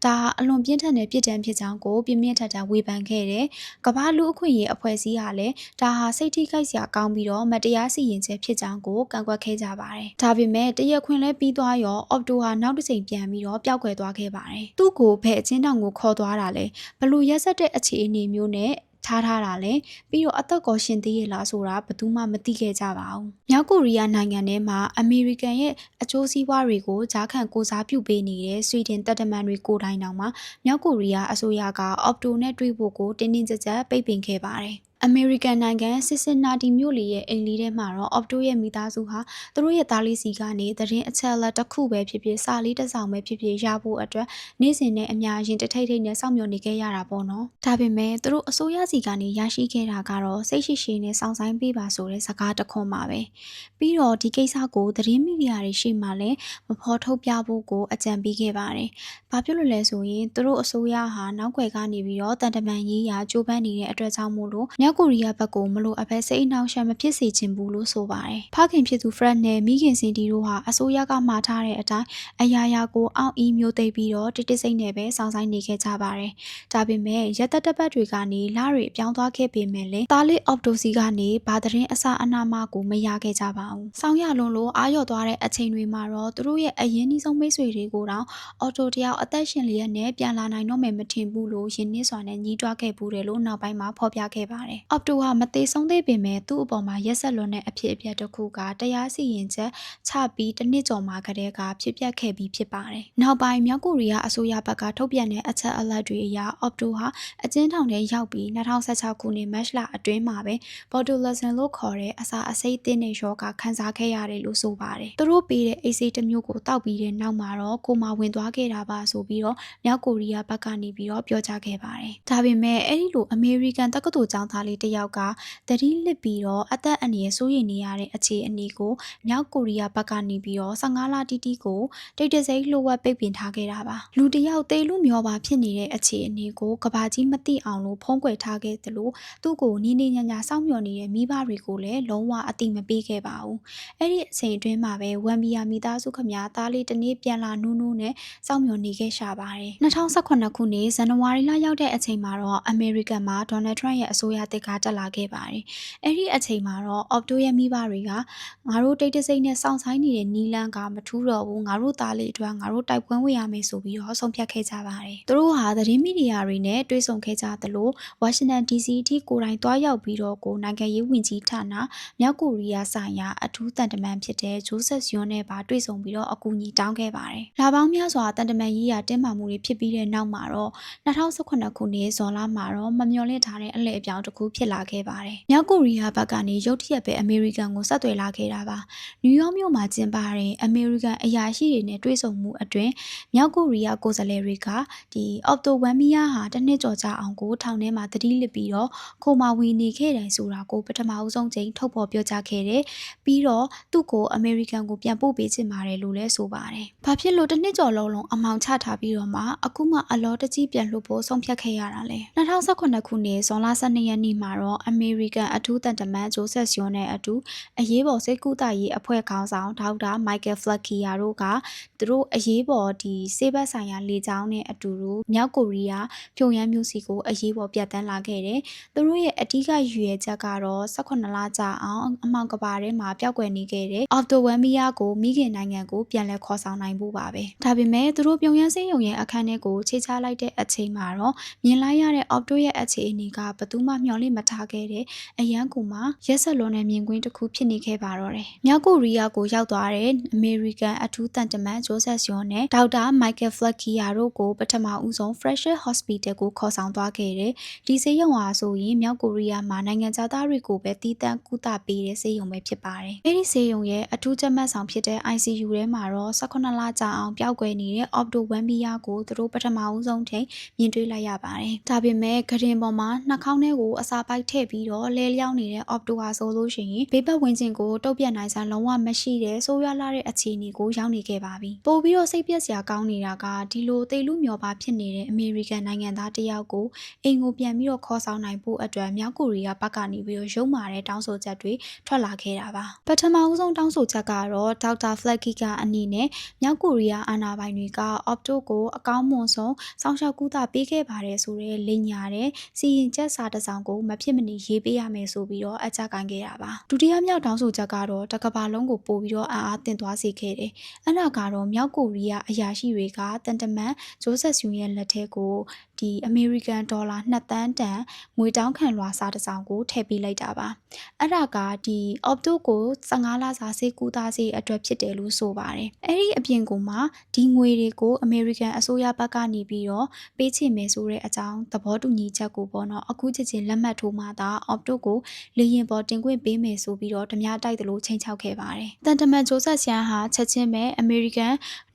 ဒါအလွန်ပြင်းထန်တဲ့ပြစ်ဒဏ်ဖြစ်ကြောင်းကိုပြင်းပြင်းထန်ထန်ဝေဖန်ခဲ့တယ်။ကမ္ဘာလူအခွင့်အရေးအဖွဲ့အစည်းကလည်းဒါဟာစိတ်ထိခိုက်စရာကောင်းပြီးတော့မတရားစီရင်ချက်ဖြစ်ကြောင်းကိုကန့်ကွက်ခဲ့ကြပါတယ်။ဒါပေမဲ့တရက်ခွင်လဲပြီးသွားရောအော်တိုဟာနောက်တစ်ချိန်ပြန်ပြီးတော့ပျောက်ကွယ်သွားခဲ့ပါတယ်။သူ့ကိုဖဲ့အချင်းတောင်ကိုခေါ်သွားတာလဲဘလို့ရက်ဆက်တဲ့အခြေအနေမျိုးနဲ့ထားတာလဲပြီးတော့အသက်ကိုရှင်သေးရလားဆိုတာဘယ်သူမှမသိခဲ့ကြပါဘူး။မြောက်ကိုရီးယားနိုင်ငံထဲမှာအမေရိကန်ရဲ့အကျိုးစီးပွားတွေကိုဂျားခံကိုစားပြုပေးနေတဲ့ဆွီဒင်တပ်တမန်တွေကိုယ်တိုင်တောင်မှမြောက်ကိုရီးယားအစိုးရကအော်တိုနဲ့တွေ့ဖို့ကိုတင်းတင်းကြပ်ကြပ်ပိတ်ပင်ခဲ့ပါတယ်။အမေရိကန်နိုင်ငံစစ်စင်နာတီမြို့လေးရဲ့အိမ်လေးထဲမှာတော့အော်တိုရဲ့မိသားစုဟာသူတို့ရဲ့သားလေးစီကနေသတင်းအချက်အလက်တစ်ခုပဲဖြစ်ဖြစ်စာလေးတစ်စောင်ပဲဖြစ်ဖြစ်ရဖို့အတွက်နေ့စဉ်နဲ့အများရင်တထိတ်ထိတ်နဲ့စောင့်မျှော်နေခဲ့ရတာပေါ့နော်။ဒါပေမဲ့သူတို့အစိုးရစီကနေရရှိခဲ့တာကတော့စိတ်ရှိရှိနဲ့စောင့်ဆိုင်ပေးပါဆိုတဲ့စကားတစ်ခွန်းပါပဲ။ပြီးတော့ဒီကိစ္စကိုသတင်းမီဒီယာတွေရှိမှလည်းမဖော်ထုတ်ပြဖို့ကိုအကြံပေးခဲ့ပါတယ်။ဘာဖြစ်လို့လဲဆိုရင်သူတို့အစိုးရဟာနောက်ွယ်ကနေပြီးတော့တန်တမန်ရေးရာကြိုးပမ်းနေတဲ့အတွက်ကြောင့်မို့လို့မြောက်ကိုရီးယားဘက်ကိုမလို့အဖက်စိတ်အနှောင့်အယှက်မဖြစ်စေချင်ဘူးလို့ဆိုပါတယ်။ဖခင်ဖြစ်သူဖရက်နဲ့မိခင်စင်တီတို့ဟာအစိုးရကမှာထားတဲ့အတိုင်းအရာရာကိုအောင့်အီးမျိုးသိပ်ပြီးတော့တိတိစိတ်နဲ့ပဲစောင့်ဆိုင်နေခဲ့ကြပါတယ်။ဒါပေမဲ့ရက်သက်တပတ်တွေကနေလတွေပြောင်းသွားခဲ့ပေမဲ့လည်းတားလေးအော်တိုစီကနေဘာသတင်းအစအနာမကိုမရခဲ့ကြပါဘူး။စောင်းရလွန်လို့အာရော့သွားတဲ့အချိန်တွေမှာတော့သူတို့ရဲ့အရင်နှီးဆုံးမိတ်ဆွေတွေကိုတောင်အော်တိုတယောက်အသက်ရှင်လျက်နဲ့ပြန်လာနိုင်တော့မယ်မထင်ဘူးလို့ယင်းနှင်းစွာနဲ့ညီးတွားခဲ့ဘူးတယ်လို့နောက်ပိုင်းမှာဖော်ပြခဲ့ပါတယ်။အော်တိုဟာမသေးဆုံးသေးပေမဲ့သူ့အပေါ်မှာရက်ဆက်လွန်တဲ့အဖြစ်အပျက်တစ်ခုကတရားစီရင်ချက်ချပြီးတစ်နှစ်ကျော်မှာကတည်းကဖြစ်ပျက်ခဲ့ပြီးဖြစ်ပါတယ်။နောက်ပိုင်းမြောက်ကိုရီးယားအစိုးရဘက်ကထုတ်ပြန်တဲ့အချက်အလက်တွေအရအော်တိုဟာအကျဉ်းထောင်ထဲရောက်ပြီး2016ခုနှစ်မတ်လအတွင်းမှာပဲဘော်တိုလက်ဆန်လို့ခေါ်တဲ့အစာအဆိပ်သင့်တဲ့ရောဂါခံစားခဲ့ရတယ်လို့ဆိုပါတယ်။သူတို့ပေးတဲ့အိတ်ဆေးတစ်မျိုးကိုတောက်ပြီးတဲ့နောက်မှာတော့ကိုမာဝင်သွားခဲ့တာပါဆိုပြီးတော့မြောက်ကိုရီးယားဘက်ကနေပြီးတော့ပြောကြားခဲ့ပါတယ်။ဒါပေမဲ့အဲ့ဒီလိုအမေရိကန်တက္ကသိုလ်ကျောင်းသားလေးတစ်ယောက်ကတတိလစ်ပြီးတော့အသက်အန္တရာယ်စိုးရိမ်နေရတဲ့အခြေအနေကိုမြောက်ကိုရီးယားဘက်ကနေပြီးတော့15လတိတိကိုတိတ်တဆိတ်လှုပ်ဝက်ပိတ်ပင်ထားခဲ့တာပါ။လူတစ်ယောက်သေလူမျောပါဖြစ်နေတဲ့အခြေအနေကိုကဘာကြီးမသိအောင်လို့ဖုံးကွယ်ထားခဲ့သလိုသူ့ကိုနီးနီးညံ့ညံ့စောင့်မျှော်နေတဲ့မိဘတွေကိုလည်းလုံးဝအတိမပေးခဲ့ပါဘူး။အဲ့ဒီအချိန်အတွင်းမှာပဲဝမ်ဘီယာမိသားစုခမသားလေးတစ်နေ့ပြန်လာနူးနူးနဲ့စောင့်မျှော်နေခဲ့ရှာပါတယ်။2018ခုနှစ်ဇန်နဝါရီလရောက်တဲ့အချိန်မှာတော့အမေရိကန်မှာဒေါ်နယ်ထရန့်ရဲ့အစိုးရတစ်ခါတက်လာခဲ့ပါတယ်။အဲ့ဒီအချိန်မှာတော့အော်တိုရဲ့မိဘတွေကငါတို့တိတ်တဆိတ်နဲ့စောင့်ဆိုင်နေတဲ့နီလန်းကမထူးတော့ဘူးငါတို့သားလေးအတွက်ငါတို့တိုက်ပွဲဝင်ရမယ်ဆိုပြီးတော့ဆုံးဖြတ်ခဲ့ကြပါတယ်။သူတို့ဟာသတင်းမီဒီယာတွေနဲ့တွေ့ဆုံခဲ့ကြသလိုဝါရှင်တန် DC အထိကိုယ်တိုင်တွားရောက်ပြီးတော့ကိုနိုင်ငံရေးဝန်ကြီးဌာနမြောက်ကိုရီးယားဆိုင်ရာအထူးတန်တမန်ဖြစ်တဲ့ဂျိုးဆက်ယွန်းနဲ့ပါတွေ့ဆုံပြီးတော့အကူအညီတောင်းခဲ့ပါတယ်။လာပေါင်းများစွာတန်တမန်ရေးရာတင်းမာမှုတွေဖြစ်ပြီးတဲ့နောက်မှာတော့2018ခုနှစ်ဇွန်လမှာတော့မမျှော်လင့်ထားတဲ့အလှည့်အပြောင်းတစ်ခုဖြစ်လာခဲ့ပါတယ်။မြောက်ကိုရီးယားဘက်ကနေရုတ်တရက်ပဲအမေရိကန်ကိုဆက်သွယ်လာခဲ့တာပါ။နယူးယောက်မြို့မှာကျင်းပတဲ့အမေရိကန်အရာရှိတွေနဲ့တွေ့ဆုံမှုအတွင်းမြောက်ကိုရီးယားကိုယ်စားလှယ်တွေကဒီအော်တိုဝမ်မီယာဟာတစ်နှစ်ကျော်ကြာအောင်ကိုထောင်ထဲမှာတတိလစ်ပြီးတော့ခိုမာဝင်နေခဲ့တယ်ဆိုတာကိုပထမအဆုံးချိန်ထုတ်ဖော်ပြောကြားခဲ့တယ်။ပြီးတော့သူ့ကိုအမေရိကန်ကိုပြန်ပို့ပေးချင်ပါတယ်လို့လည်းဆိုပါတယ်။ဘာဖြစ်လို့တစ်နှစ်ကျော်လုံးအမောင်ချထားပြီးတော့မှအခုမှအလောတကြီးပြန်လွှတ်ဖို့ဆုံးဖြတ်ခဲ့ရတာလဲ။2018ခုနှစ်ဇွန်လ12ရက်နေ့မှာတော့အမေရိကန်အထူးတန်တမန်ဂျိုးဆက်ယွန်းနဲ့အတူအရေးပေါ်စိတ်ကူးတာရေးအဖွဲ့ခေါင်းဆောင်ဒေါက်တာမိုက်ကယ်ဖလက်ကီယာတို့ကသူတို့အရေးပေါ်ဒီဆေးဘက်ဆိုင်ရာလေကြောင်းနဲ့အတူတူမြောက်ကိုရီးယားပြုံယမ်းမျိုးစီကိုအရေးပေါ်ပြတ်တန်းလာခဲ့တယ်။သူတို့ရဲ့အဓိကရည်ရွယ်ချက်ကတော့18လကြာအောင်အမောင်ကဘာထဲမှာပျောက်ကွယ်နေခဲ့တဲ့အော်တိုဝမ်မီယာကိုမိခင်နိုင်ငံကိုပြန်လည်ခေါ်ဆောင်နိုင်ဖို့ပါပဲ။ဒါပေမဲ့သူတို့ပြုံယမ်းစင်းရုံရဲ့အခန်းထဲကိုခြေချလိုက်တဲ့အချိန်မှာတော့မြင်လိုက်ရတဲ့အော်တိုရဲ့အခြေအနေကဘယ်သူမှမျှော်လင့် လေးမထားခဲ့တဲ့အရန်ကူမှာရက်ဆက်လွန်တဲ့မြင်ကွင်းတစ်ခုဖြစ်နေခဲ့ပါတော့တယ်။မြောက်ကိုရီးယားကိုရောက်သွားတဲ့အမေရိကန်အထူးတန်တမန်ဂျိုးဆက်စီယွန်နဲ့ဒေါက်တာမိုက်ကယ်ဖလက်ကီယာတို့ကိုပထမဦးဆုံး Fresher Hospital ကိုခေါ်ဆောင်သွားခဲ့တယ်။ဒီဆေးရုံဟာဆိုရင်မြောက်ကိုရီးယားမှာနိုင်ငံခြားသားတွေကိုပဲတီးတန့်ကုသပေးတဲ့ဆေးရုံပဲဖြစ်ပါတယ်။အဲဒီဆေးရုံရဲ့အထူးကြပ်မတ်ဆောင်ဖြစ်တဲ့ ICU ထဲမှာတော့18လကြာအောင်ပျောက်ကွယ်နေတဲ့ Opto Wambia ကိုသူတို့ပထမဦးဆုံးထိမြင်တွေ့လိုက်ရပါတယ်။ဒါပေမဲ့ဂရင်ပေါ်မှာနှာခေါင်းထဲကိုအစာပိုက်ထည့်ပြီးတော့လဲလျောင်းနေတဲ့ Opto ဟာဆိုလို့ရှိရင်ဘေးပတ်ဝန်းကျင်ကိုတုတ်ပြတ်နိုင်စွာလုံးဝမရှိတဲ့ဆိုးရွားလာတဲ့အခြေအနေကိုရောက်နေခဲ့ပါပြီ။ပို့ပြီးတော့စိတ်ပျက်စရာကောင်းနေတာကဒီလိုသေလူမျောပါဖြစ်နေတဲ့အမေရိကန်နိုင်ငံသားတယောက်ကိုအိမ်ကိုပြန်ပြီးတော့ခေါ်ဆောင်နိုင်ဖို့အတွက်မြောက်ကိုရီးယားဘက်ကနေပြီးတော့ရုံမာတဲ့တောင်းဆိုချက်တွေထွက်လာခဲ့တာပါ။ပထမဦးဆုံးတောင်းဆိုချက်ကတော့ဒေါက်တာဖလက်ကီကအနေနဲ့မြောက်ကိုရီးယားအာဏာပိုင်တွေက Opto ကိုအကောင်းမွန်ဆုံးစောင့်ရှောက်ကုသပေးခဲ့ပါတယ်ဆိုတဲ့လိမ်ညာတဲ့စီရင်ချက်စာတစ်စောင်ကိုမဖြစ်မနေရေးပေးရမယ်ဆိုပြီးတော့အကြကိုင်ခဲ့တာပါ။ဒုတိယမြောက်တောင်းဆိုချက်ကတော့တကဘာလုံးကိုပို့ပြီးတော့အားတင်သွားစေခဲ့တယ်။အဲ့ဒါကတော့မြောက်ကိုရီးယားအရာရှိတွေကတန်တမန်ဂျိုးဆက်စီယွန်ရဲ့လက်ထဲကိုဒီအမေရိကန်ဒေါ်လာ2 သန်းတန်ငွေတောင်းခံလွှာစာတစ်စောင်ကိုထည့်ပေးလိုက်တာပါ။အဲ့ဒါကဒီ Opto ကို15လစာဆေးကုသစေအတွက်ဖြစ်တယ်လို့ဆိုပါတယ်။အဲ့ဒီအပြင်ကမှဒီငွေတွေကိုအမေရိကန်အစိုးရဘက်ကနေပြီးတော့ပေးချေမယ်ဆိုတဲ့အကြောင်းသဘောတူညီချက်ကိုပေါ့နော်အခုချက်ချင်းလက်မှတ်ထိုးမှသာ Opto ကိုလေရင်ပေါ်တင်ခွင့်ပေးမယ်ဆိုပြီးတော့ဓမြတိုက်သလိုချိန်ချောက်ခဲ့ပါတယ်။တန်တမန်ဂျိုးဆက်ဆန်ဟာချက်ချင်းပဲအမေရိကန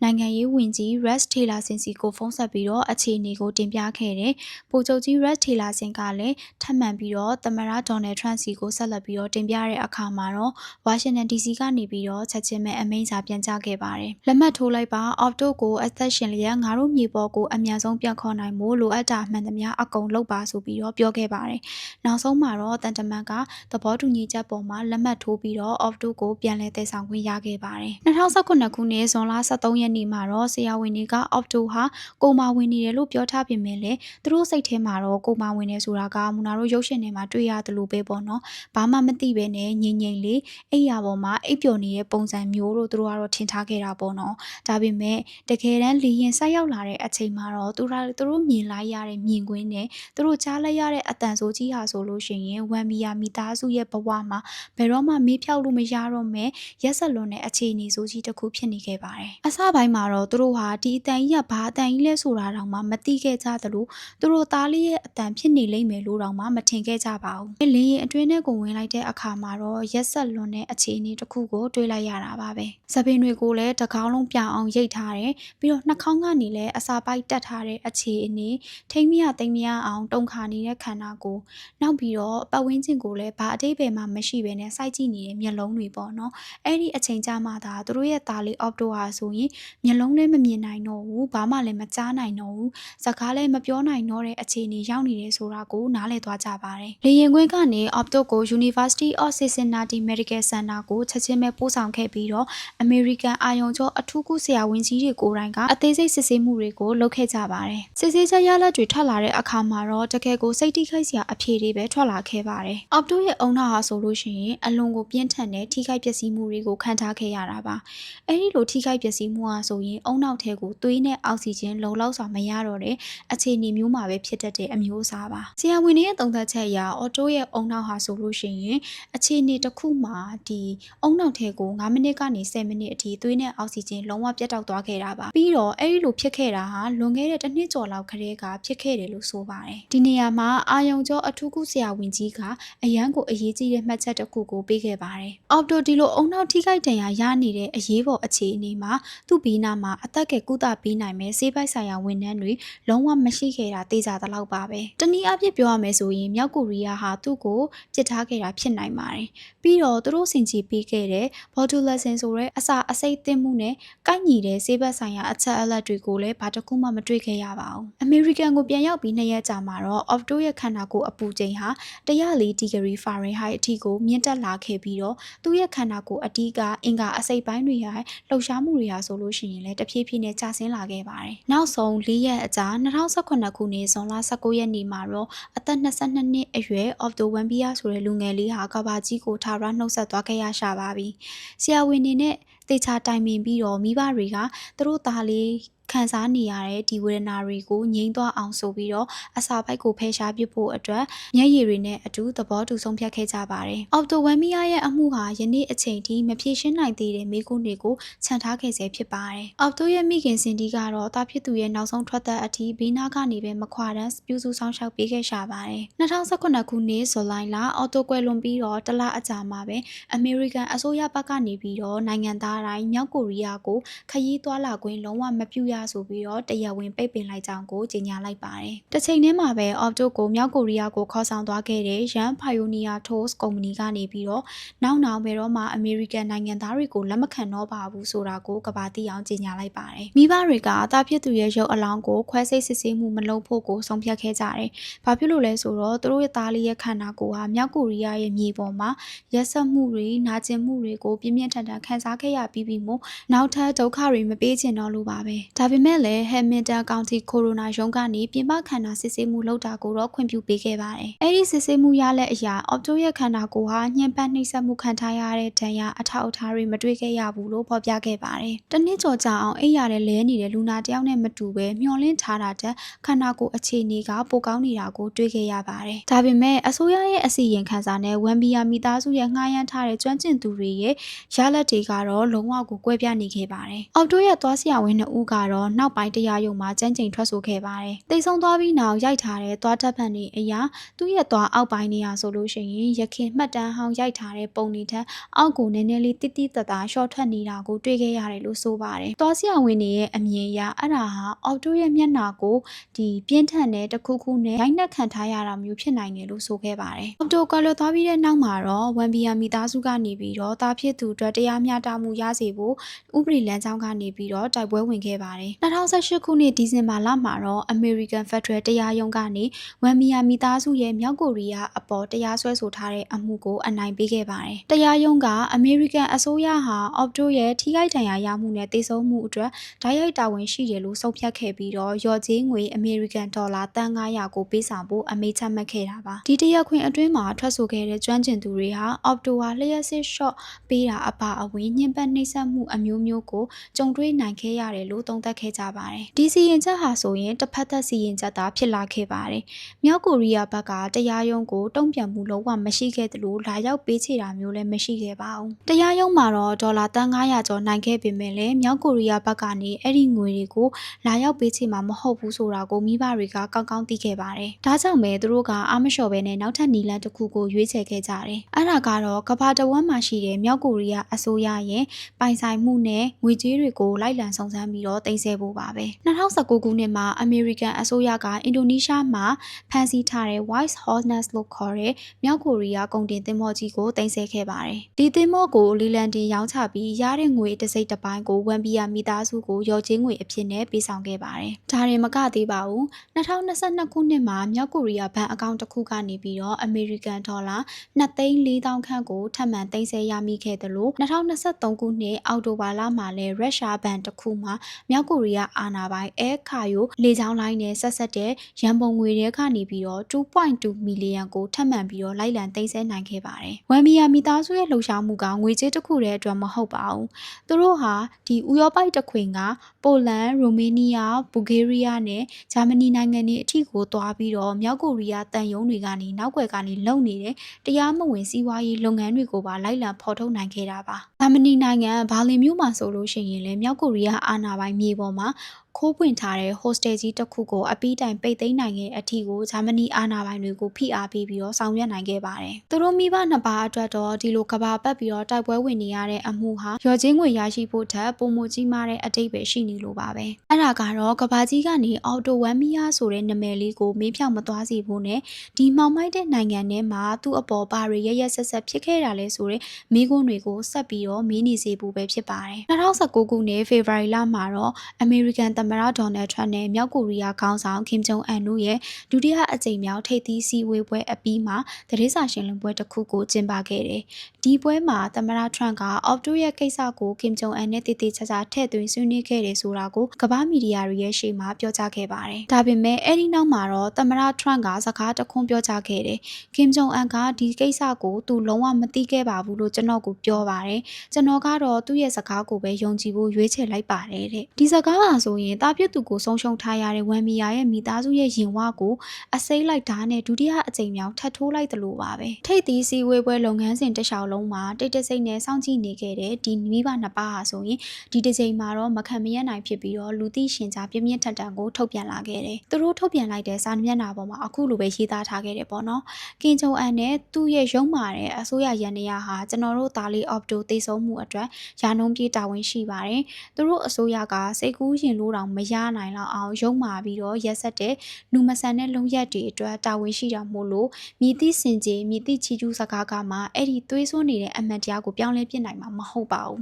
်နိုင်ငံရေးဝန်ကြီး Rex Tillerson စီကိုဖုန်းဆက်ပြီးတော့အခြေအနေကိုတင်ပြခဲ့တယ်။ဗိုလ်ချုပ်ကြီး Rex Tillerson ကလည်းထပ်မံပြီးတော့သမ္မတဒေါ်နယ်ထရန့်စီကိုဆက်လက်ပြီးတော့တင်ပြတဲ့အခါမှာတော့ဝါရှင်တန် DC ကနေပြီးတော့ချက်ချင်းပဲအမိန့်စာပြန်ကြားခဲ့ပါတယ်။လက်မှတ်ထိုးလိုက်ပါ Opto ကိုအသက်ရှင်လျက်ငါတို့မြေပေါ်ကိုအမြန်ဆုံးပြန်ခေါ်နိုင်မှုလိုအပ်တာမှန်သမျှအကုန်လုပ်ပါဆိုပြီးတော့ပြောခဲ့ပါတယ်။နောက်ဆုံးမှာတော့တန်တမန်ကသဘောတူညီချက်ပေါ်မှာလက်မှတ်ထိုးပြီးတော့ Opto ကိုပြန်လည်တည်ဆောင်ခွင့်ရခဲ့ပါတယ်။2019ခုနှစ်ဇွန်လ23ရက်နေ့မှာတော့ဆရာဝန်တွေက Opto ဟာကိုမာဝင်နေတယ်လို့ပြောထားပေမဲ့လည်းသူတို့စိတ်ထဲမှာတော့ကိုမာဝင်နေဆိုတာကမူနာတို့ရုပ်ရှင်ထဲမှာတွေ့ရတယ်လို့ပဲပေါ့နော်။ဘာမှမသိပဲနဲ့ငြိမ်ငြိမ်လေးအိပ်ရာပေါ်မှာအိပ်ပျော်နေတဲ့ပုံစံမျိုးလို့သူတို့ကတော့ထင်ထားခဲ့တာပေါ့နော်။ဒါပေမဲ့တကယ်တမ်းလီရင်ဆက်ရောက်လာတဲ့အချိန်မှာတော့သူတို့မြင်လိုက်ရတဲ့မြင်ကွင်းနဲ့သူတို့ကြားလိုက်ရတဲ့အတန်ဆိုးကြီးဟာဆိုလို့ရှိရင်ဝမ်မီယာမိသားစုရဲ့ဘဝမှာဘယ်တော့မှမေးဖြောက်လို့မရတော့မဲ့ရက်ဆက်လွန်တဲ့အခြေအနေဆိုးကြီးတစ်ခုဖြစ်နေခဲ့ပါတယ်။အစပိုင်းမှာတော့သူတို့ဟာဒီအတန်ကြီးကဘာအတန်ကြီးလဲဆိုတာတောင်မှမသိခဲ့ကြသလိုသူတို့သားလေးရဲ့အတန်ဖြစ်နေလိမ့်မယ်လို့တောင်မှမထင်ခဲ့ကြပါဘူး။လင်းရင်အတွင်းထဲကိုဝင်လိုက်တဲ့အခါမှာတော့ရက်ဆက်လွန်တဲ့အခြေအနေတစ်ခုကိုတွေ့လိုက်ရတာပါပဲ။သပင်တွေကိုလည်းတကောင်းလုံးပြောင်အောင်ရိတ်ထားတယ်ပြီးတော့နှာခေါင်းကနေလည်းအစာပိုက်တက်ထားတဲ့အခြေအနေထိမ့်မရသိမ့်မရအောင်တုံခါနေတဲ့ခန္ဓာကိုယ်နောက်ပြီးတော့ပတ်ဝန်းကျင်ကိုလည်းဘာအတိတ်ပဲမှမရှိဘဲနဲ့စိုက်ကြည့်နေတဲ့မျက်လုံးတွေပေါ့နော်။အဲ့ဒီအချိန်ကြာမှသာသူတို့ရဲ့သားလေး Opto ဟာဆိုရင်မျက်လုံးလည်းမမြင်နိုင်တော့ဘူးဘာမှလည်းမကြားနိုင်တော့ဘူးစကားလည်းမပြောနိုင်တော့တဲ့အခြေအနေရောက်နေတယ်ဆိုတာကိုနားလည်သွားကြပါတယ်။လေရင်ခွင်းကနေ Opto ကို University of Cincinnati Medical Center ကိုချက်ချင်းပဲပို့ဆောင်ခဲ့ပြီးတော့ American အာယုံကျော်အထူးကုဆရာဝန်ကြီးတွေကိုယ်တိုင်ကအသေးစိတ်စစ်ဆေးမှုတွေကိုလုပ်ခဲ့ကြပါတယ်။စစ်ဆေးချက်ရလဒ်တွေထွက်လာတဲ့အခါမှာတော့တကယ်ကိုစိတ်ထိခိုက်စရာအဖြေတွေပဲထွက်လာခဲ့ပါတယ်။ Opto ရဲ့အုံနောက်ဟာဆိုလို့ရှိရင်အလွန်ကိုပြင်းထန်တဲ့ထိခိုက်ပျက်စီးမှုတွေကိုခံထားခဲ့ရတာပါ။အဲဒီလိုထိခိုက်ပျက်စီးမှုဟာဆိုရင်အုံနောက်ထဲကိုသွေးနဲ့အောက်ဆီဂျင်လုံလောက်စွာမရတော့တဲ့အခြေအနေမျိုးမှာပဲဖြစ်တတ်တဲ့အမျိုးအစားပါ။ဆရာဝန်တွေရဲ့သုံးသပ်ချက်အရ Opto ရဲ့အုံနောက်ဟာဆိုလို့ရှိရင်အခြေအနေတစ်ခုမှာဒီအုံနောက်ထဲကို9မိနစ်ကနေ10မိနစ်အထိသွေးနဲ့အောက်ဆီဂျင်လုံးဝပြတ်တောက်သွားခဲ့တာပါ။ပြီးတော့အဲဒီလိုဖြစ်ခဲ့တာဟာလွန်ခဲ့တဲ့တစ်နှစ်ကျော်လောက်ခရဲကဖြစ်ခဲ့တယ်လို့ဆိုပါတယ်။ဒီနေရာမှာအာယုံကျော်အထူးကုဆရာဝန်ကြီးကအရန်ကိုအရေးကြီးတဲ့မှတ်ချက်တစ်ခုကိုပေးခဲ့ပါတယ်။ Opto ဒီလိုအုံနောက်ထိခိုက်ဒဏ်ရာရနေတဲ့အရေးပေါ်အခြေအနေမှာသူ့ဘေးနားမှာအသက်ကကုသပေးနိုင်မဲ့ဆေးပိုက်ဆိုင်ရာဝန်ထမ်းတွေလုံးဝမရှိခဲ့တာသိကြသလောက်ပါပဲ။တနည်းအားဖြင့်ပြောရမယ်ဆိုရင်မြောက်ကိုရီးယားဟာသူ့ကိုပစ်ထားခဲ့တာဖြစ်နိုင်ပါတယ်။ပြီးတော့သူတို့စင်ချီပေးခဲ့တဲ့ botulism ဆိုတဲ့အစာအဆိပ်သင့်မှုနဲ့ကိုက်ညီတဲ့ဆေးဘက်ဆိုင်ရာအချက်အလက်တွေကိုလည်းဘာတစ်ခုမှမတွေ့ခဲ့ရပါဘူး။ American ကိုပြန်ရောက်ပြီး2ရက်ကြာမှာတော့ Opto ရဲ့ခန္ဓာကိုယ်အပူချိန်ဟာ104 ဒီဂရီ Fahrenheit အထိကိုမြင့်တက်လာခဲ့ပြီးတော့သူ့ရဲ့ခန္ဓာကိုယ်အဓိကအင်္ဂါအစိတ်ပိုင်းတွေဟာလှုပ်ရှားမှုတွေဟာဆိုလို့ရှိရင်လည်းတဖြည်းဖြည်းနဲ့ကျဆင်းလာခဲ့ပါတယ်။နောက်ဆုံး4ရက်အကြာ2018ခုနှစ်ဇွန်လ19ရက်နေ့မှာတော့အသက်22နှစ်အရွယ် Opto Wambia ဆိုတဲ့လူငယ်လေးဟာကဘာကြီးကိုထာဝရနှုတ်ဆက်သွားခဲ့ရရှာပါပြီ။ဆရာဝန်တွေနဲ့တေချာတိုင်ပင်ပြီးတော့မိဘတွေကသူတို့သားလေး ခံစားနေရတဲ့ဒီဝေဒနာတွေကိုငြိမ်းသွားအောင်ဆိုပြီးတော့အစာပိုက်ကိုဖယ်ရှားပစ်ဖို့အတွက်မျက်ရည်တွေနဲ့အတူသဘောတူဆုံးဖြတ်ခဲ့ကြပါတယ်။အော်တိုဝမ်မီယာရဲ့အမှုဟာယနေ့အချိန်ထိမဖြေရှင်းနိုင်သေးတဲ့မေးခွန်းတွေကိုခြံထားခဲ့ဆဲဖြစ်ပါတယ်။အော်တိုရဲ့မိခင်စင်ဒီကတော့တာဖြစ်သူရဲ့နောက်ဆုံးထွက်သက်အထိဘေးနားကနေပဲမခွာတမ်းပြုစုဆောင်ရှောက်ပေးခဲ့ရှာပါတယ်။2019ခုနှစ်ဇူလိုင်လအော်တိုကွယ်လွန်ပြီးတော့တလအကြာမှာပဲအမေရိကန်အစိုးရဘက်ကနေပြီးတော့နိုင်ငံသားတိုင်းမြောက်ကိုရီးယားကိုခရီးသွားလာခွင့်လုံးဝမပြုရဆိုပြီးတော့တရားဝင်ပိတ်ပင်လိုက်ကြောင်းကိုကြေညာလိုက်ပါတယ်။တစ်ချိန်တည်းမှာပဲအော်တိုကိုမြောက်ကိုရီးယားကိုခေါ်ဆောင်သွားခဲ့တဲ့ရန်ဖိုင်ယိုနီယာထိုးစ်ကုမ္ပဏီကနေပြီးတော့နောက်ဘယ်တော့မှအမေရိကန်နိုင်ငံသားတွေကိုလက်မခံတော့ပါဘူးဆိုတာကိုကဘာတိအောင်ကြေညာလိုက်ပါတယ်။မိဘတွေကတာဖြစ်သူရဲ့ရုပ်အလောင်းကိုခွဲစိတ်စစ်ဆေးမှုမလုပ်ဖို့ကိုဆုံးဖြတ်ခဲ့ကြတယ်။ဘာဖြစ်လို့လဲဆိုတော့သူတို့ရဲ့သားလေးရဲ့ခန္ဓာကိုယ်ဟာမြောက်ကိုရီးယားရဲ့မြေပေါ်မှာရက်စက်မှုတွေနာကျင်မှုတွေကိုပြင်းပြင်းထန်ထန်ခံစားခဲ့ရပြီးမို့နောက်ထပ်ဒုက္ခတွေမပေးချင်တော့လို့ပါပဲ။ဒါပေမဲ့လည်းဟမ်မင်တန်ကောင်တီကိုရိုနာရုံးကနေပြင်ပခန္ဓာစစ်ဆေးမှုလုပ်တာကိုတော့ခွင့်ပြုပေးခဲ့ပါတယ်။အဲဒီစစ်ဆေးမှုရလက်အရာအော်တိုရဲ့ခန္ဓာကိုယ်ဟာညှဉ်းပန်းနှိပ်စက်မှုခံထားရတဲ့ဒဏ်ရာအထောက်အထားတွေမတွေ့ခဲ့ရဘူးလို့ဖော်ပြခဲ့ပါတယ်။တနည်းကြော်ကြအောင်အိပ်ရတဲ့လဲနေတဲ့လူနာတယောက်နဲ့မတူပဲမျောလင့်ထားတာတဲ့ခန္ဓာကိုယ်အခြေအနေကပိုကောင်းနေတာကိုတွေ့ခဲ့ရပါတယ်။ဒါပေမဲ့အစိုးရရဲ့အစီရင်ခံစာနဲ့ဝန်ဘီယာမိသားစုရဲ့ငှားရမ်းထားတဲ့ကျွမ်းကျင်သူတွေရဲ့ရလဒ်တွေကတော့လုံးဝကိုကွဲပြားနေခဲ့ပါတယ်။အော်တိုရဲ့သွားဆရာဝန်2ဦးကတော့နောက်ပိုင်းတရားရုံးမှာကြမ်းကြိမ်ထွက်ဆိုခဲ့ပါတယ်။တိတ်ဆုံးသွားပြီးနောက်ရိုက်ထားတဲ့သွားတက်ဖန်တွေအရာသူ့ရဲ့သွားအောက်ပိုင်းနေရဆိုလို့ရှိရင်ရခင်မှတ်တမ်းဟောင်းရိုက်ထားတဲ့ပုံတွေထက်အောက်ကိုနည်းနည်းလေးတိတိတသားရှော့ထွက်နေတာကိုတွေ့ခဲ့ရတယ်လို့ဆိုပါတယ်။သွားဆရာဝန်တွေရဲ့အမြင်အရအဲ့ဒါဟာအော်တိုရဲ့မျက်နှာကိုဒီပြင်းထန်တဲ့တစ်ခုခုနဲ့ရိုက်နှက်ခံထားရတာမျိုးဖြစ်နိုင်တယ်လို့ဆိုခဲ့ပါတယ်။အော်တိုကလွတ်သွားပြီးတဲ့နောက်မှာတော့ဝန်ဘီယာမိသားစုကနေပြီးတော့တာဖြစ်သူအတွက်တရားမျှတမှုရစေဖို့ဥပဒေလမ်းကြောင်းကနေပြီးတော့တိုက်ပွဲဝင်ခဲ့ပါတယ်။2018ခုနှစ်ဒီဇင်ဘာလမှာတော့ American Federal တရားရုံးကနေဝန်ဘီယာမိသားစုရဲ့မြောက်ကိုရီးယားအပေါ်တရားစွဲဆိုထားတဲ့အမှုကိုအနိုင်ပေးခဲ့ပါတယ်။တရားရုံးက American အစိုးရဟာအော်တိုရဲ့ထိခိုက်ဒဏ်ရာရမှုနဲ့သေဆုံးမှုအတွက်ဓာတ်ရိုက်တာဝန်ရှိတယ်လို့ဆုံးဖြတ်ခဲ့ပြီးတော့ရော်ကြေးငွေ American ဒေါ်လာတန်900ကိုပေးဆောင်ဖို့အမိန့်ချမှတ်ခဲ့တာပါ။ဒီတရားခွင်အတွင်းမှာထွက်ဆိုခဲ့တဲ့ကျွမ်းကျင်သူတွေဟာအော်တိုဟာလျှက်စစ်ရှော့ပေးတာအပါအဝင်ညှဉ်းပန်းနှိပ်စက်မှုအမျိုးမျိုးကိုကြုံတွေ့နိုင်ခဲ့ရတယ်လို့သုံးသပ်ခဲ့ကြပါတယ်။ဒီစီရင်ချက်ဟာဆိုရင်တစ်ဖက်သက်စီရင်ချက်သာဖြစ်လာခဲ့ပါတယ်။မြောက်ကိုရီးယားဘက်ကတရားရုံးကိုတုံ့ပြန်မှုလုံးဝမရှိခဲ့သလိုလာရောက်ပေးချေတာမျိုးလည်းမရှိခဲ့ပါဘူး။တရားရုံးမှာတော့ဒေါ်လာတန်900ကျော်နိုင်ခဲ့ပေမဲ့လည်းမြောက်ကိုရီးယားဘက်ကနေအဲ့ဒီငွေတွေကိုလာရောက်ပေးချေမှာမဟုတ်ဘူးဆိုတာကိုမိဘတွေကကောင်းကောင်းသိခဲ့ပါတယ်။ဒါကြောင့်ပဲသူတို့ကအာမလျှော်ပဲနဲ့နောက်ထပ်နီလန်တစ်ခုကိုရွေးချယ်ခဲ့ကြတယ်။အဲ့ဒါကတော့ကမ္ဘာတဝန်းမှာရှိတဲ့မြောက်ကိုရီးယားအစိုးရရဲ့ပိုင်ဆိုင်မှုနဲ့ငွေကြေးတွေကိုလိုက်လံစုံစမ်းပြီးတော့တင်ဆက်ဖို့ပါပဲ။2019ခုနှစ်မှာအမေရိကန်အစိုးရကအင်ဒိုနီးရှားမှာဖမ်းဆီးထားတဲ့ White Hornet လို့ခေါ်တဲ့မြောက်ကိုရီးယားကုန်တင်သင်္ဘောကြီးကိုတင်ဆက်ခဲ့ပါတယ်။ဒီသင်္ဘောကိုလီလန်တင်ရောင်းချပြီးရတဲ့ငွေတစ်စိတ်တစ်ပိုင်းကိုဝန်ဘီယာမိသားစုကိုရော်ကြေးငွေအဖြစ်နဲ့ပေးဆောင်ခဲ့ပါတယ်။ဒါရင်မကသေးပါဘူး။2022ခုနှစ်မှာမြောက်ကိုရီးယားဘဏ်အကောင့်တစ်ခုကနေပြီးတော့အမေရိကန်ဒေါ်လာ2,400,000ခန့်ကိုထပ်မံတင်ဆက်ရမိခဲ့တယ်လို့2023ခုနှစ်အောက်တိုဘာလမှာလည်းရုရှားဘဏ်တစ်ခုမှာမြောက်ကိုရီးယားအာဏာပိုင်အဲခါယိုလေကြောင်းလိုင်းနဲ့ဆက်ဆက်တဲ့ရန်ပုံငွေတွေကနေပြီးတော့2.2 မီလီယံကိုထပ်မံပြီးတော့လိုက်လံတင်ဆက်နိုင်ခဲ့ပါတယ်။ဝန်ဘီယာမိသားစုရဲ့လှုပ်ရှားမှုကငွေကြေးတစ်ခုတည်းအတွက်မဟုတ်ပါဘူး။သူတို့ဟာဒီဥရောပိုက်တစ်ခွင်ကပိုလန်၊ရိုမေးနီးယား၊ဘူဂေးရီးယားနဲ့ဂျာမနီနိုင်ငံတွေအထိကိုသွားပြီးတော့မြောက်ကိုရီးယားတန်ယုံတွေကနေနောက်ွယ်ကနေလုံနေတဲ့တရားမဝင်စီးပွားရေးလုပ်ငန်းတွေကိုပါလိုက်လံဖော်ထုတ်နိုင်ခဲ့တာပါ။ဂျာမနီနိုင်ငံဘာလင်မြို့မှာဆိုလို့ရှိရင်လည်းမြောက်ကိုရီးယားအာဏာပိုင်မြေပေါ်မှာခိုးပွင့်ထားတဲ့ hostel ကြီးတစ်ခုကိုအပီးတိုင်ပိတ်သိမ်းနိုင်တဲ့အထိကိုဂျာမနီအာဏာပိုင်တွေကိုဖိအားပေးပြီးတော့ဆောင်ရွက်နိုင်ခဲ့ပါတယ်။သူတို့မိဘနှစ်ပါးအတွက်တော့ဒီလိုကဘာပတ်ပြီးတော့တိုက်ပွဲဝင်နေရတဲ့အမှုဟာရော်ချင်းငွေရရှိဖို့ထက်ပုံမကြီးမားတဲ့အတိတ်ပဲရှိနေလို့ပါပဲ။အဲ့ဒါကတော့ကဘာကြီးကနေအော်တိုဝမ်မီယာဆိုတဲ့နာမည်လေးကိုမေးဖြောက်မသွားစေဖို့နဲ့ဒီမှောင်မိုက်တဲ့နိုင်ငံထဲမှာသူ့အပေါ်ဘာတွေရဆက်ဆက်ဖြစ်ခဲ့တာလဲဆိုတဲ့မိကွန်းတွေကိုဆက်ပြီးတော့မေးနေစေဖို့ပဲဖြစ်ပါတယ်။2019ခုနှစ်ဖေဖော်ဝါရီလမှာတော့အမေရိကန်သမ္မတဒေါ်နယ်ထရမ့်နဲ့မြောက်ကိုရီးယားခေါင်းဆောင်ကင်ဂျုံအန်တို့ရဲ့ဒုတိယအကြိမ်မြောက်ထိပ်သီးစည်းဝေးပွဲအပြီးမှာသတင်းစာရှင်းလင်းပွဲတစ်ခုကိုကျင်းပခဲ့တယ်။ဒီပွဲမှာသမ္မတထရမ့်ကအော်တိုရဲ့ကိစ္စကိုကင်ဂျုံအန်နဲ့တည်တည်ချာချာထည့်သွင်းဆွေးနွေးခဲ့တယ်ဆိုတာကိုကမ္ဘာမီဒီယာတွေရဲ့ရှေ့မှာပြောကြားခဲ့ပါတယ်။ဒါပေမဲ့အဲ့ဒီနောက်မှာတော့သမ္မတထရမ့်ကစကားတခွန်းပြောကြားခဲ့တယ်။ကင်ဂျုံအန်ကဒီကိစ္စကိုသူလုံးဝမသိခဲ့ပါဘူးလို့ကျွန်တော်ကိုပြောပါတယ်။ကျွန်တော်ကတော့သူ့ရဲ့စကားကိုပဲယုံကြည်ဖို့ရွေးချယ်လိုက်ပါတယ်တဲ့။ဒီစကားပါဆိုရင် ရင်တာပြစ်သူကိုဆုံးရှုံးထားရတဲ့ဝမ်မီယာရဲ့မိသားစုရဲ့ရင်ဝကိုအစိမ့်လိုက်တာနဲ့ဒုတိယအကြိမ်မြောက်ထပ်ထိုးလိုက်သလိုပါပဲထိတ်သီးစည်းဝေးပွဲလုပ်ငန်းစဉ်တစ်လျှောက်လုံးမှာတိတ်တဆိတ်နဲ့စောင့်ကြည့်နေခဲ့တဲ့ဒီမိဘနှစ်ပါးဟာဆိုရင်ဒီတစ်ကြိမ်မှာတော့မခံမရနိုင်ဖြစ်ပြီးတော့လူသိရှင်ကြားပြင်းပြင်းထန်ထန်ကိုထုတ်ပြန်လာခဲ့တယ်သူတို့ထုတ်ပြန်လိုက်တဲ့စာမျက်နှာပေါ်မှာအခုလိုပဲရေးသားထားခဲ့တယ်ပေါ့နော်ကင်ဂျုံအန်နဲ့သူ့ရဲ့ရုံးမာတဲ့အစိုးရရန်နေရဟာကျွန်တော်တို့သားလေးအော့ပတိုသိဆုံးမှုအတွက်ယာနှုံးပြေးတာဝန်ရှိပါတယ်သူတို့အစိုးရကစိတ်ကူးရင်လို့တောင်မရနိုင်လောက်အောင်ရုံးမာပြီးတော့ရက်ဆက်တဲ့လူမဆန်တဲ့လုံရက်တွေအတွက်တာဝန်ရှိတာမို့လို့မြည်သည့်စင်ကြေမြည်သည့်ချီကျူးစကားကမှအဲ့ဒီသွေးစွန်းနေတဲ့အမှန်တရားကိုပြောင်းလဲပြစ်နိုင်မှာမဟုတ်ပါဘူး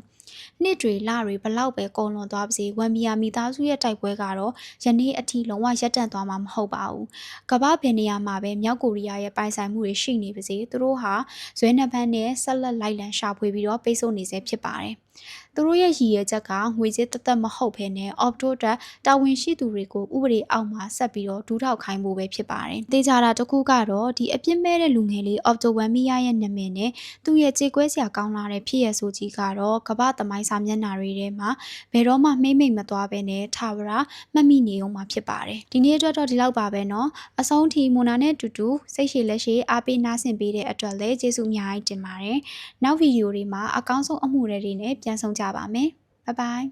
နှစ်တွေလတွေဘလောက်ပဲကုန်လွန်သွားပါစေဝမ်မီယာမိသားစုရဲ့တိုက်ပွဲကတော့ယနေ့အထိလုံးဝရပ်တန့်သွားမှာမဟုတ်ပါဘူးကမ္ဘာဘယ်နေရာမှာပဲမြောက်ကိုရီးယားရဲ့ပိုင်ဆိုင်မှုတွေရှိနေပါစေသူတို့ဟာဇွဲနှပန်းနဲ့ဆက်လက်လိုက်လံရှာဖွေပြီးတော့ပိတ်ဆို့နေစေဖြစ်ပါတယ်သူတို့ရဲ့ရည်ရွယ်ချက်ကငွေကြေးတသက်မဟုတ်ဘဲနဲ့အော့ပတိုတက်တာဝန်ရှိသူတွေကိုဥပဒေအောက်မှာဆက်ပြီးတော့ဒူးထောက်ခိုင်းဖို့ပဲဖြစ်ပါတယ်။တေချာတာတစ်ခုကတော့ဒီအပြစ်မဲ့တဲ့လူငယ်လေးအော့ပတိုဝမ်မီယာရဲ့နာမည်နဲ့သူ့ရဲ့ကြေကွဲစရာကောင်းလာတဲ့ဖြစ်ရဆိုကြီးကတော့ကမ္ဘာသမိုင်းစာမျက်နှာတွေထဲမှာဘယ်တော့မှမှိမ့်မိတ်မသွားဘဲနဲ့ထာဝရမှတ်မိနေအောင်မှာဖြစ်ပါတယ်။ဒီနေ့အတွက်တော့ဒီလောက်ပါပဲနော်။အဆုံးထိမိုနာနဲ့တူတူစိတ်ရှည်လက်ရှည်အားပေးနားဆင်ပေးတဲ့အတွက်လည်းကျေးဇူးအများကြီးတင်ပါတယ်။နောက်ဗီဒီယိုတွေမှာအကောင်းဆုံးအမှုတွေနဲ့ပြန်ဆောင်ကြပါမယ်။ Bye bye